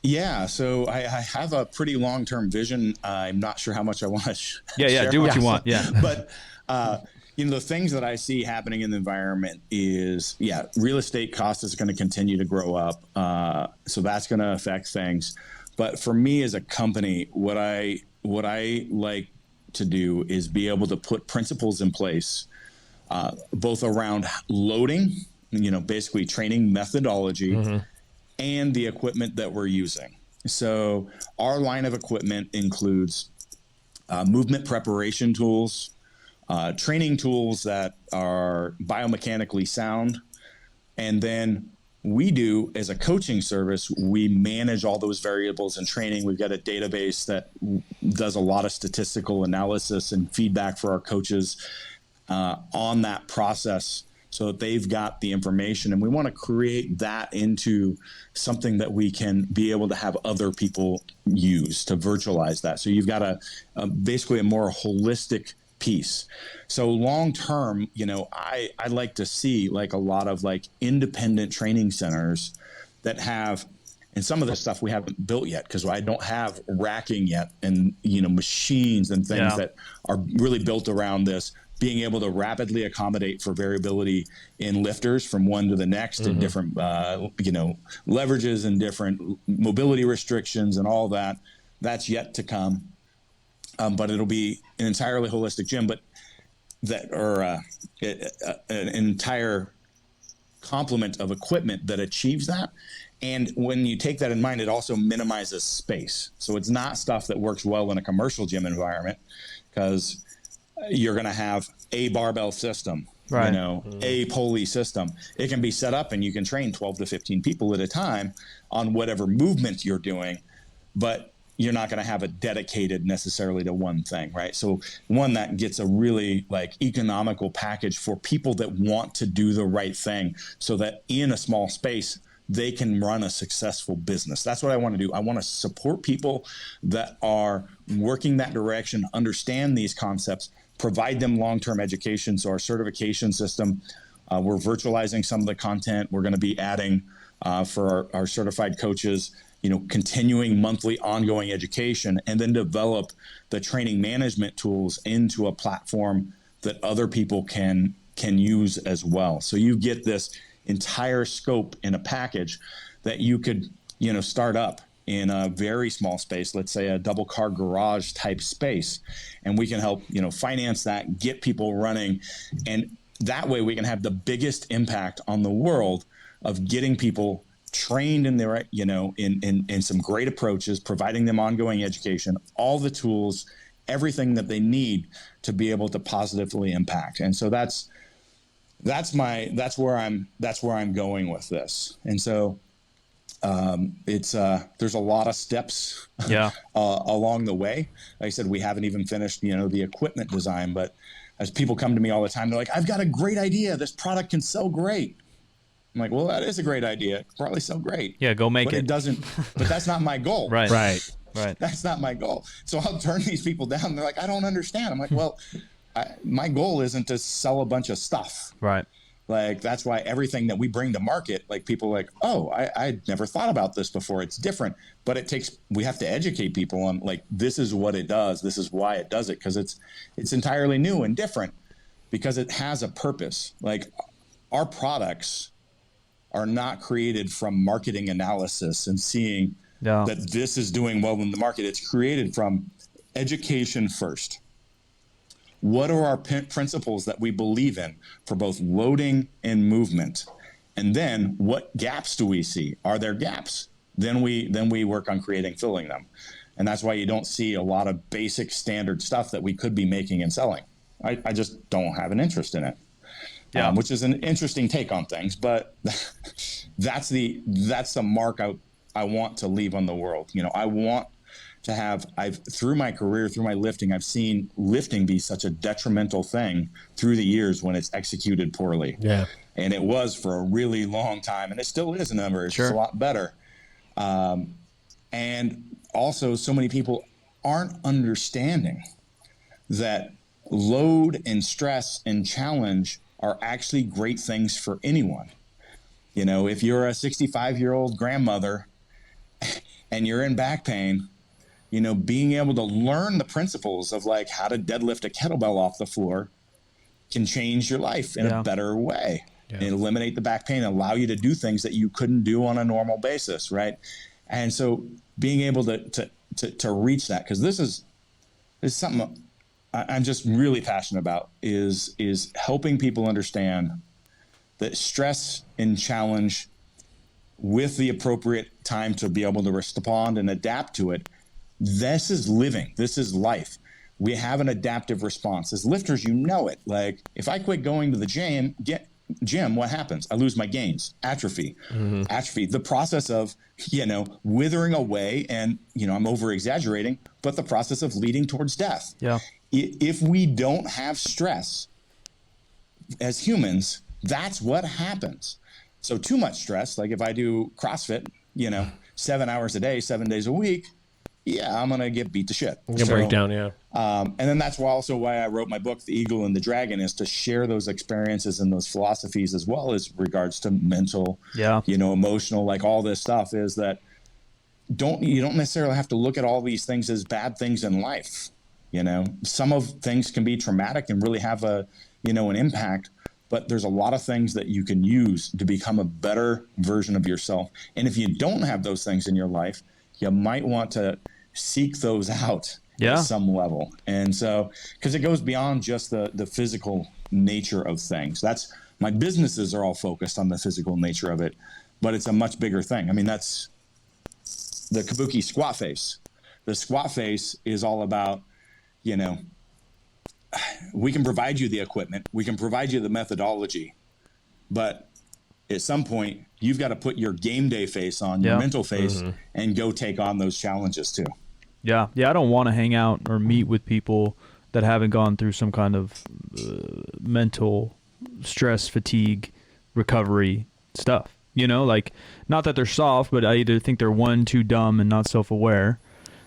Yeah, so I have a pretty long-term vision. I'm not sure how much I want to share. Yeah, do what you want. Yeah. But, the things that I see happening in the environment is, real estate cost is going to continue to grow up. So that's going to affect things. But for me as a company, what I like to do is be able to put principles in place, both around loading, basically training methodology, and the equipment that we're using. So our line of equipment includes movement preparation tools, training tools that are biomechanically sound. And then we do, as a coaching service, we manage all those variables in training. We've got a database that does a lot of statistical analysis and feedback for our coaches on that process, so that they've got the information. And we want to create that into something that we can be able to have other people use to virtualize that. So you've got basically a more holistic piece. So long term, I'd like to see like a lot of like independent training centers that have, and some of the stuff we haven't built yet because I don't have racking yet, and machines and things that are really built around this, being able to rapidly accommodate for variability in lifters from one to the next, and different, leverages and different mobility restrictions and all that. That's yet to come. But it'll be an entirely holistic gym, but an entire complement of equipment that achieves that. And when you take that in mind, it also minimizes space. So it's not stuff that works well in a commercial gym environment, because you're going to have a barbell system, a pulley system. It can be set up and you can train 12 to 15 people at a time on whatever movement you're doing, but you're not going to have it dedicated necessarily to one thing, right? So one that gets a really like economical package for people that want to do the right thing, so that in a small space, they can run a successful business. That's what I want to do. I want to support people that are working that direction, understand these concepts, provide them long-term education. So our certification system, we're virtualizing some of the content. We're going to be adding for our certified coaches, continuing monthly ongoing education, and then develop the training management tools into a platform that other people can use as well. So you get this entire scope in a package that you could, start up in a very small space, let's say a double car garage type space, and we can help, finance that, get people running, and that way we can have the biggest impact on the world of getting people trained in their, in some great approaches, providing them ongoing education, all the tools, everything that they need to be able to positively impact. And so that's where I'm going with this. And so there's a lot of steps along the way. Like I said, we haven't even finished, the equipment design, but as people come to me all the time, they're like, I've got a great idea. This product can sell great. I'm like, well, that is a great idea. It probably sell great. Yeah, go make it. But it doesn't, but that's not my goal. Right. That's not my goal. So I'll turn these people down. They're like, I don't understand. I'm like, well, my goal isn't to sell a bunch of stuff. Right. Like, that's why everything that we bring to market, like people are like, oh, I never thought about this before. It's different, but we have to educate people on, like, this is what it does. This is why it does it. Cause it's entirely new and different because it has a purpose. Like, our products are not created from marketing analysis and seeing that this is doing well in the market. It's created from education first. What are our principles that we believe in for both loading and movement? And then what gaps do we see? Are there gaps? Then we work on filling them. And that's why you don't see a lot of basic standard stuff that we could be making and selling. I just don't have an interest in it. Which is an interesting take on things, but that's the mark I want to leave on the world. I want to have, through my career, through my lifting, I've seen lifting be such a detrimental thing through the years when it's executed poorly. Yeah. And it was for a really long time, and it still is a number. It's just a lot better. And also, so many people aren't understanding that load and stress and challenge are actually great things for anyone. If you're a 65-year-old grandmother and you're in back pain, being able to learn the principles of, like, how to deadlift a kettlebell off the floor can change your life in a better way and eliminate the back pain, allow you to do things that you couldn't do on a normal basis. Right. And so being able to reach that, because this is something I'm just really passionate about, is helping people understand that stress and challenge, with the appropriate time to be able to respond and adapt to it, this is living. This is life. We have an adaptive response. As lifters, it. Like, if I quit going to the gym, what happens? I lose my gains, atrophy. Atrophy, the process of, withering away, and, I'm over exaggerating, but the process of leading towards death. Yeah. If we don't have stress as humans, that's what happens. So too much stress, like if I do CrossFit, 7 hours a day, 7 days a week, I'm going to get beat to shit. You're going to break down, and then that's why I wrote my book, The Eagle and the Dragon, is to share those experiences and those philosophies, as well as regards to mental, emotional, like all this stuff, is that you don't necessarily have to look at all these things as bad things in life. Some of things can be traumatic and really have an impact, but there's a lot of things that you can use to become a better version of yourself. And if you don't have those things in your life, you might want to seek those out at some level. And so, because it goes beyond just the physical nature of things. My businesses are all focused on the physical nature of it, but it's a much bigger thing. I mean, that's the Kabuki squat face. The squat face is all about, we can provide you the equipment, we can provide you the methodology, but at some point you've got to put your game day face on, your mental face, and go take on those challenges too. Yeah. I don't want to hang out or meet with people that haven't gone through some kind of mental stress, fatigue, recovery stuff. Like, not that they're soft, but I either think they're, one, too dumb and not self-aware,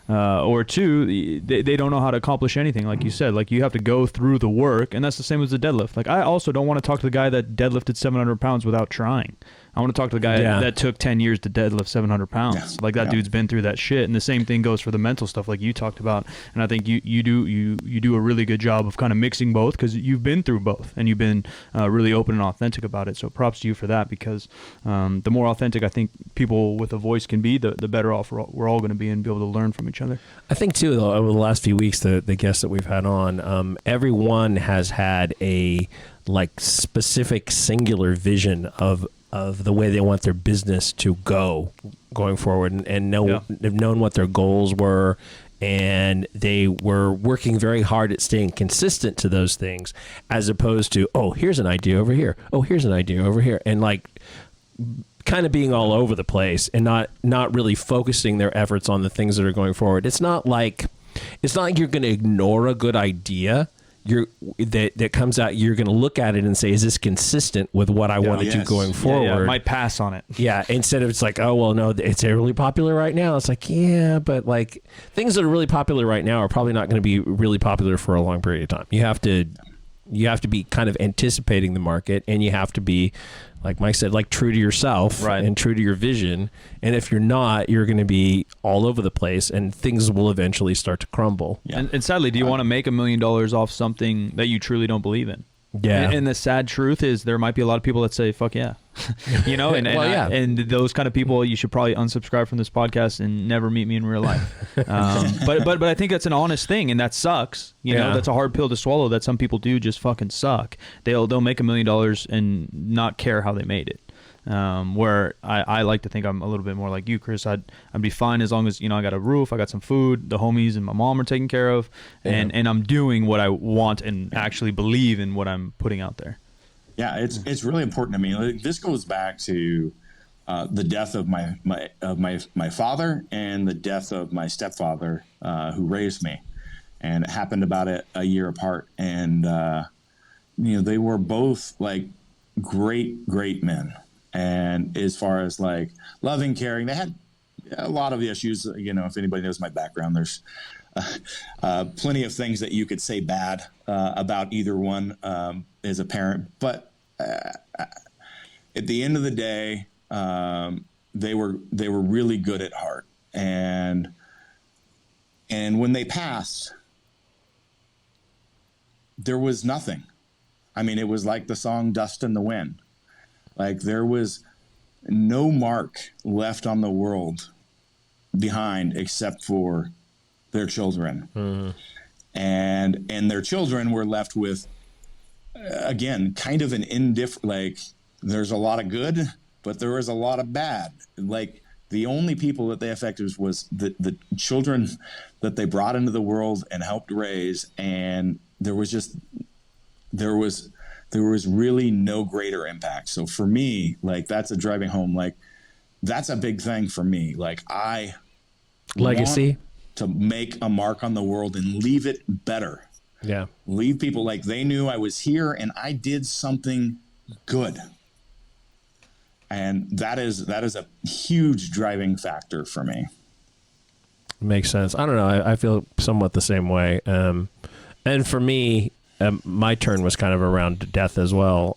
or two, they don't know how to accomplish anything. Like you said, like, you have to go through the work, and that's the same as the deadlift. Like, I also don't want to talk to the guy that deadlifted 700 pounds without trying. I want to talk to the guy that took 10 years to deadlift 700 pounds. Yeah. Like that dude's been through that shit. And the same thing goes for the mental stuff like you talked about. And I think you do a really good job of kind of mixing both, because you've been through both and you've been really open and authentic about it. So props to you for that, because the more authentic I think people with a voice can be, the better off we're all going to be and be able to learn from each other. I think too, though, over the last few weeks, the guests that we've had on, everyone has had a like specific singular vision of the way they want their business to going forward, and they've known what their goals were, and they were working very hard at staying consistent to those things, as opposed to, oh, here's an idea over here, oh, here's an idea over here, and like kind of being all over the place and not really focusing their efforts on the things that are going forward. It's not like you're going to ignore a good idea that comes out. You're going to look at it and say, is this consistent with what I want to do going forward? Yeah, might pass on it. Yeah, instead of it's like, oh, well, no, it's really popular right now. It's like, yeah, but like things that are really popular right now are probably not going to be really popular for a long period of time. You have to be kind of anticipating the market, and you have to be, like Mike said, like true to yourself, right, and true to your vision. And if you're not, you're going to be all over the place, and things will eventually start to crumble. Yeah. And sadly, do you want to make $1 million off something that you truly don't believe in? Yeah. And the sad truth is there might be a lot of people that say, fuck yeah. And those kind of people, you should probably unsubscribe from this podcast and never meet me in real life. But I think that's an honest thing, and that sucks. You know, that's a hard pill to swallow, that some people do just fucking suck. They'll make $1 million and not care how they made it. Where I like to think I'm a little bit more like you, Chris. I'd be fine as long as, I got a roof, I got some food, the homies and my mom are taken care of, and I'm doing what I want and actually believe in what I'm putting out there. Yeah, it's really important to me. Like, this goes back to the death of my father and the death of my stepfather, who raised me, and it happened about a year apart. And they were both like great men. And as far as like loving, caring, they had a lot of issues. If anybody knows my background, there's plenty of things that you could say bad about either one as a parent. But at the end of the day, they were really good at heart. And when they passed, there was nothing. I mean, it was like the song "Dust in the Wind." Like there was no mark left on the world behind except for their children. Mm-hmm. And their children were left with, again, kind of an indifferent, like there's a lot of good, but there was a lot of bad. Like the only people that they affected was the children that they brought into the world and helped raise. And there was really no greater impact. So for me, like that's a driving home. Like that's a big thing for me. Like I legacy want to make a mark on the world and leave it better. Yeah. Leave people like they knew I was here and I did something good. And that is a huge driving factor for me. Makes sense. I don't know. I feel somewhat the same way. And for me, my turn was kind of around death as well.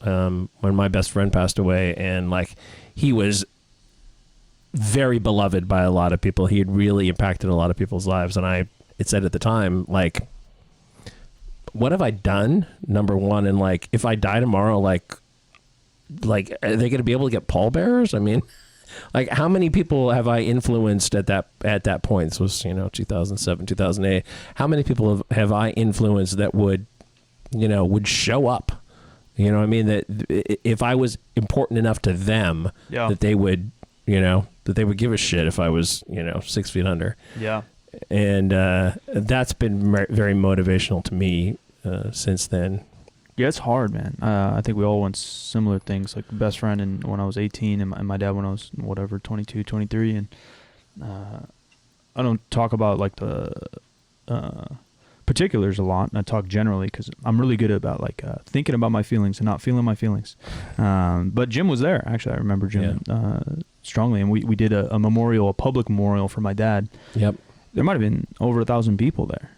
When my best friend passed away, and like he was very beloved by a lot of people. He had really impacted a lot of people's lives. And it said at the time, like, what have I done? Number one. And like, if I die tomorrow, like, are they going to be able to get pallbearers? I mean, like how many people have I influenced at that point? This was, 2007, 2008. How many people have I influenced that would show up? You know what I mean? That if I was important enough to them, that they would, that they would give a shit if I was, 6 feet under. Yeah. And that's been very motivational to me since then. Yeah, it's hard, man. I think we all want similar things, like best friend when I was 18 and my dad when I was, 22, 23. And I don't talk about like the particulars a lot, and I talk generally because I'm really good about like thinking about my feelings and not feeling my feelings. But Jim was there. Actually, I remember Jim strongly, and we did a public memorial for my dad. Yep. There might have been over 1,000 people there.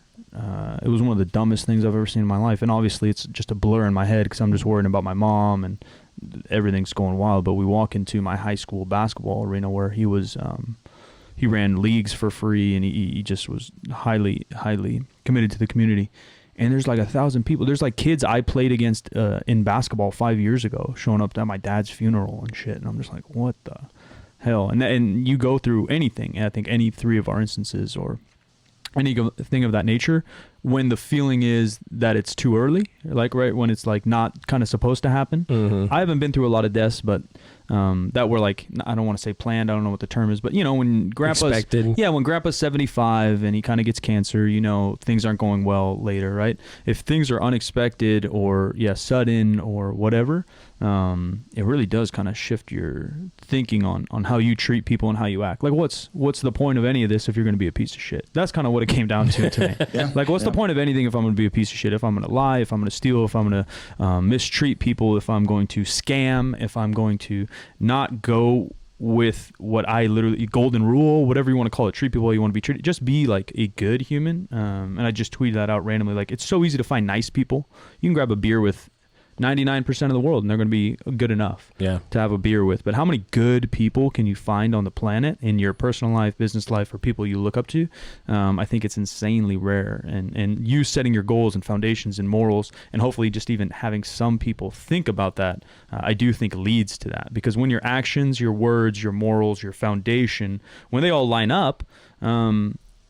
It was one of the dumbest things I've ever seen in my life, and obviously it's just a blur in my head because I'm just worrying about my mom and everything's going wild. But we walk into my high school basketball arena where he was, he ran leagues for free, and he just was highly committed to the community. And there's like 1,000 people. There's like kids I played against in basketball 5 years ago showing up at my dad's funeral and shit. And I'm just like, what the hell? And you go through anything. And I think any three of our instances or anything of that nature, when the feeling is that it's too early, like right when it's like not kind of supposed to happen. I haven't been through a lot of deaths, but that were like, I don't want to say planned, I don't know what the term is, but you know, when grandpa's when grandpa's 75 and he kind of gets cancer, you know, things aren't going well later, right? If things are unexpected or sudden or whatever, it really does kind of shift your thinking on how you treat people and how you act. Like what's the point of any of this if you're going to be a piece of shit? That's kind of what it came down to me. Like what's the point of anything if I'm going to be a piece of shit? If I'm going to lie, if I'm going to steal, if I'm going to mistreat people, if I'm going to scam, if I'm going to not go with what I literally golden rule, whatever you want to call it, treat people how you want to be treated, just be like a good human. And I just tweeted that out randomly. Like, it's so easy to find nice people. You can grab a beer with 99% of the world and they're going to be good enough to have a beer with. But how many good people can you find on the planet in your personal life, business life, or people you look up to? I think it's insanely rare. And you setting your goals and foundations and morals, and hopefully just even having some people think about that, I do think leads to that. Because when your actions, your words, your morals, your foundation, when they all line up,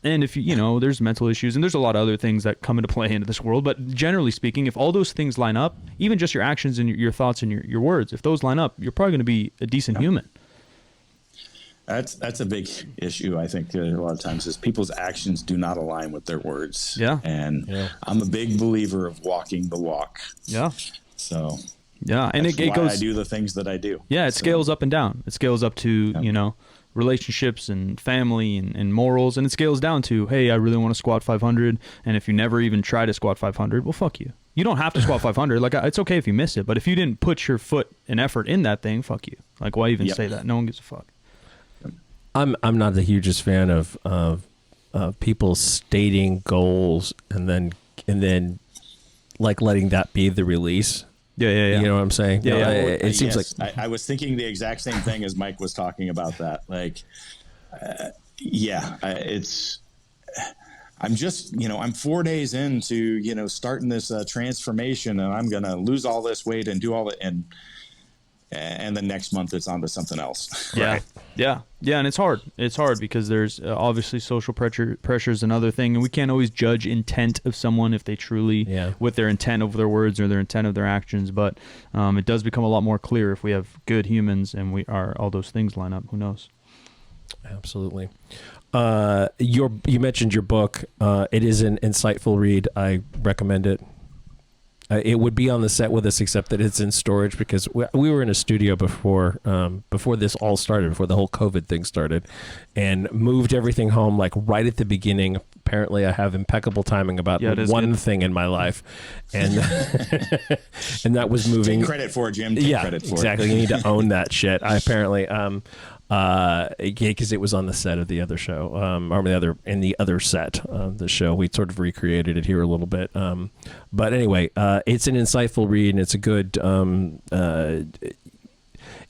and if you know, there's mental issues and there's a lot of other things that come into play into this world. But generally speaking, if all those things line up, even just your actions and your thoughts and your words, if those line up, you're probably going to be a decent human. That's a big issue, I think, a lot of times, is people's actions do not align with their words. And I'm a big believer of walking the walk. So and it goes. I do the things that I do. It scales up and down. It scales up to you know, relationships and family and morals, and it scales down to, hey, I really want to squat 500, and if you never even try to squat 500, well, fuck you. You don't have to squat 500. Like, it's okay if you miss it, but if you didn't put your foot and effort in that thing, fuck you. Like, why even say that? No one gives a fuck. I'm not the hugest fan of people stating goals and then like letting that be the release. You know what I'm saying? It seems like I was thinking the exact same thing as Mike was talking about that. Like, I'm just, you know, I'm 4 days into, you know, starting this transformation, and I'm going to lose all this weight and do all it. And then next month it's on to something else. And it's hard. It's hard because there's obviously social pressures another thing, and we can't always judge intent of someone if they truly with their intent of their words or their intent of their actions. But it does become a lot more clear if we have good humans and we are all those things line up. Who knows? Absolutely. You mentioned your book. It is an insightful read. I recommend it. It would be on the set with us, except that it's in storage because we were in a studio before this all started, before the whole COVID thing started, and moved everything home like right at the beginning. Apparently, I have impeccable timing about one thing in my life, and and that was moving. Take credit for it, Jim. Take credit for exactly. You need to own that shit. I apparently. Because it was on the set of the other show, or in the other set of the show. We sort of recreated it here a little bit. But anyway, it's an insightful read, and it's a good.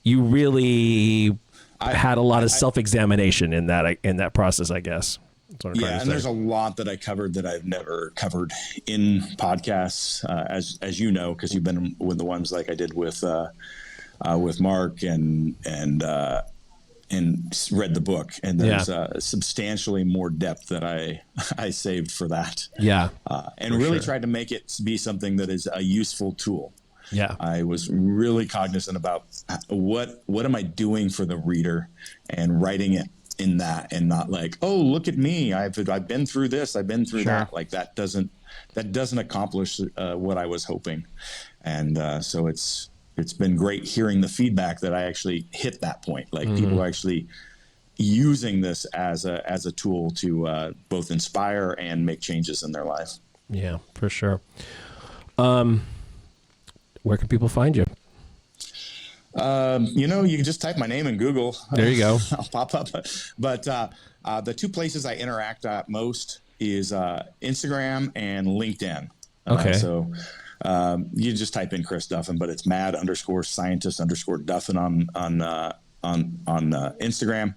You really had a lot of self-examination in that process, I guess. And there's a lot that I covered that I've never covered in podcasts, as you know, because you've been with the ones like I did with Mark and read the book, and there's substantially more depth that I saved for that. And really tried to make it be something that is a useful tool. I was really cognizant about what am I doing for the reader, and writing it in that, and not like, oh, look at me, I've been through this, I've been through that. Like that doesn't accomplish what I was hoping. And so it's been great hearing the feedback that I actually hit that point. Like people are actually using this as a tool to both inspire and make changes in their life. Yeah, for sure. Where can people find you? You know, you can just type my name in Google. There you go. I'll pop up. But the two places I interact at most is Instagram and LinkedIn. Okay. So You just type in Chris Duffin, but it's mad_scientist_Duffin on Instagram.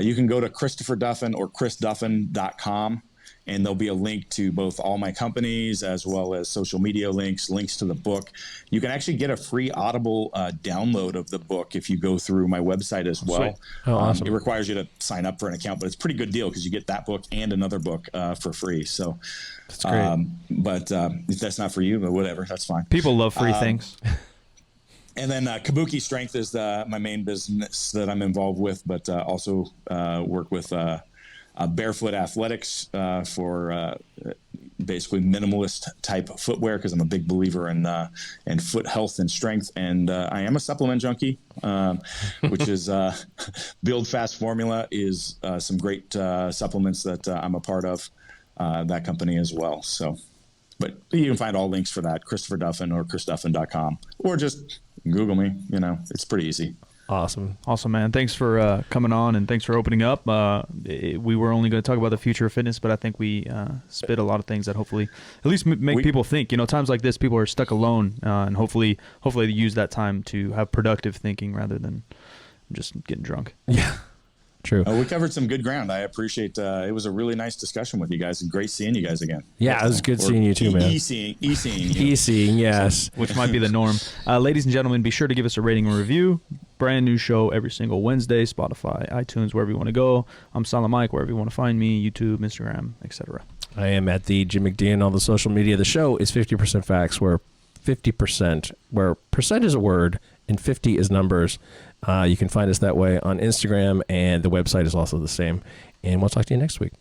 You can go to Christopher Duffin or chrisduffin.com, and there'll be a link to both all my companies as well as social media links to the book. You can actually get a free Audible download of the book if you go through my website as well. Sweet. Oh, awesome. It requires you to sign up for an account, but it's a pretty good deal because you get that book and another book for free. So that's great. But if that's not for you, but whatever, that's fine. People love free things. And then Kabuki Strength is my main business that I'm involved with, but also work with Barefoot Athletics for basically minimalist type footwear, because I'm a big believer in foot health and strength. And I am a supplement junkie, which is Build Fast Formula is some great supplements that I'm a part of, that company as well. So, but you can find all links for that, Christopher Duffin or chrisduffin.com, or just Google me. It's pretty easy. Awesome, man. Thanks for coming on, and thanks for opening up. We were only going to talk about the future of fitness, but I think we spit a lot of things that hopefully at least make people think. Times like this, people are stuck alone, and hopefully they use that time to have productive thinking rather than just getting drunk. Yeah. True. We covered some good ground. I appreciate it. Was a really nice discussion with you guys, and great seeing you guys again. Yeah, it was good seeing you too, man. E-seeing you. E-seeing, yes. Which might be the norm. Ladies and gentlemen, be sure to give us a rating and review. Brand new show every single Wednesday, Spotify, iTunes, wherever you want to go. I'm Silent Mike, wherever you want to find me, YouTube, Instagram, etc. I am at the Jim McDonald on all the social media. The show is 50% facts, where percent is a word and 50 is numbers. You can find us that way on Instagram, and the website is also the same. And we'll talk to you next week.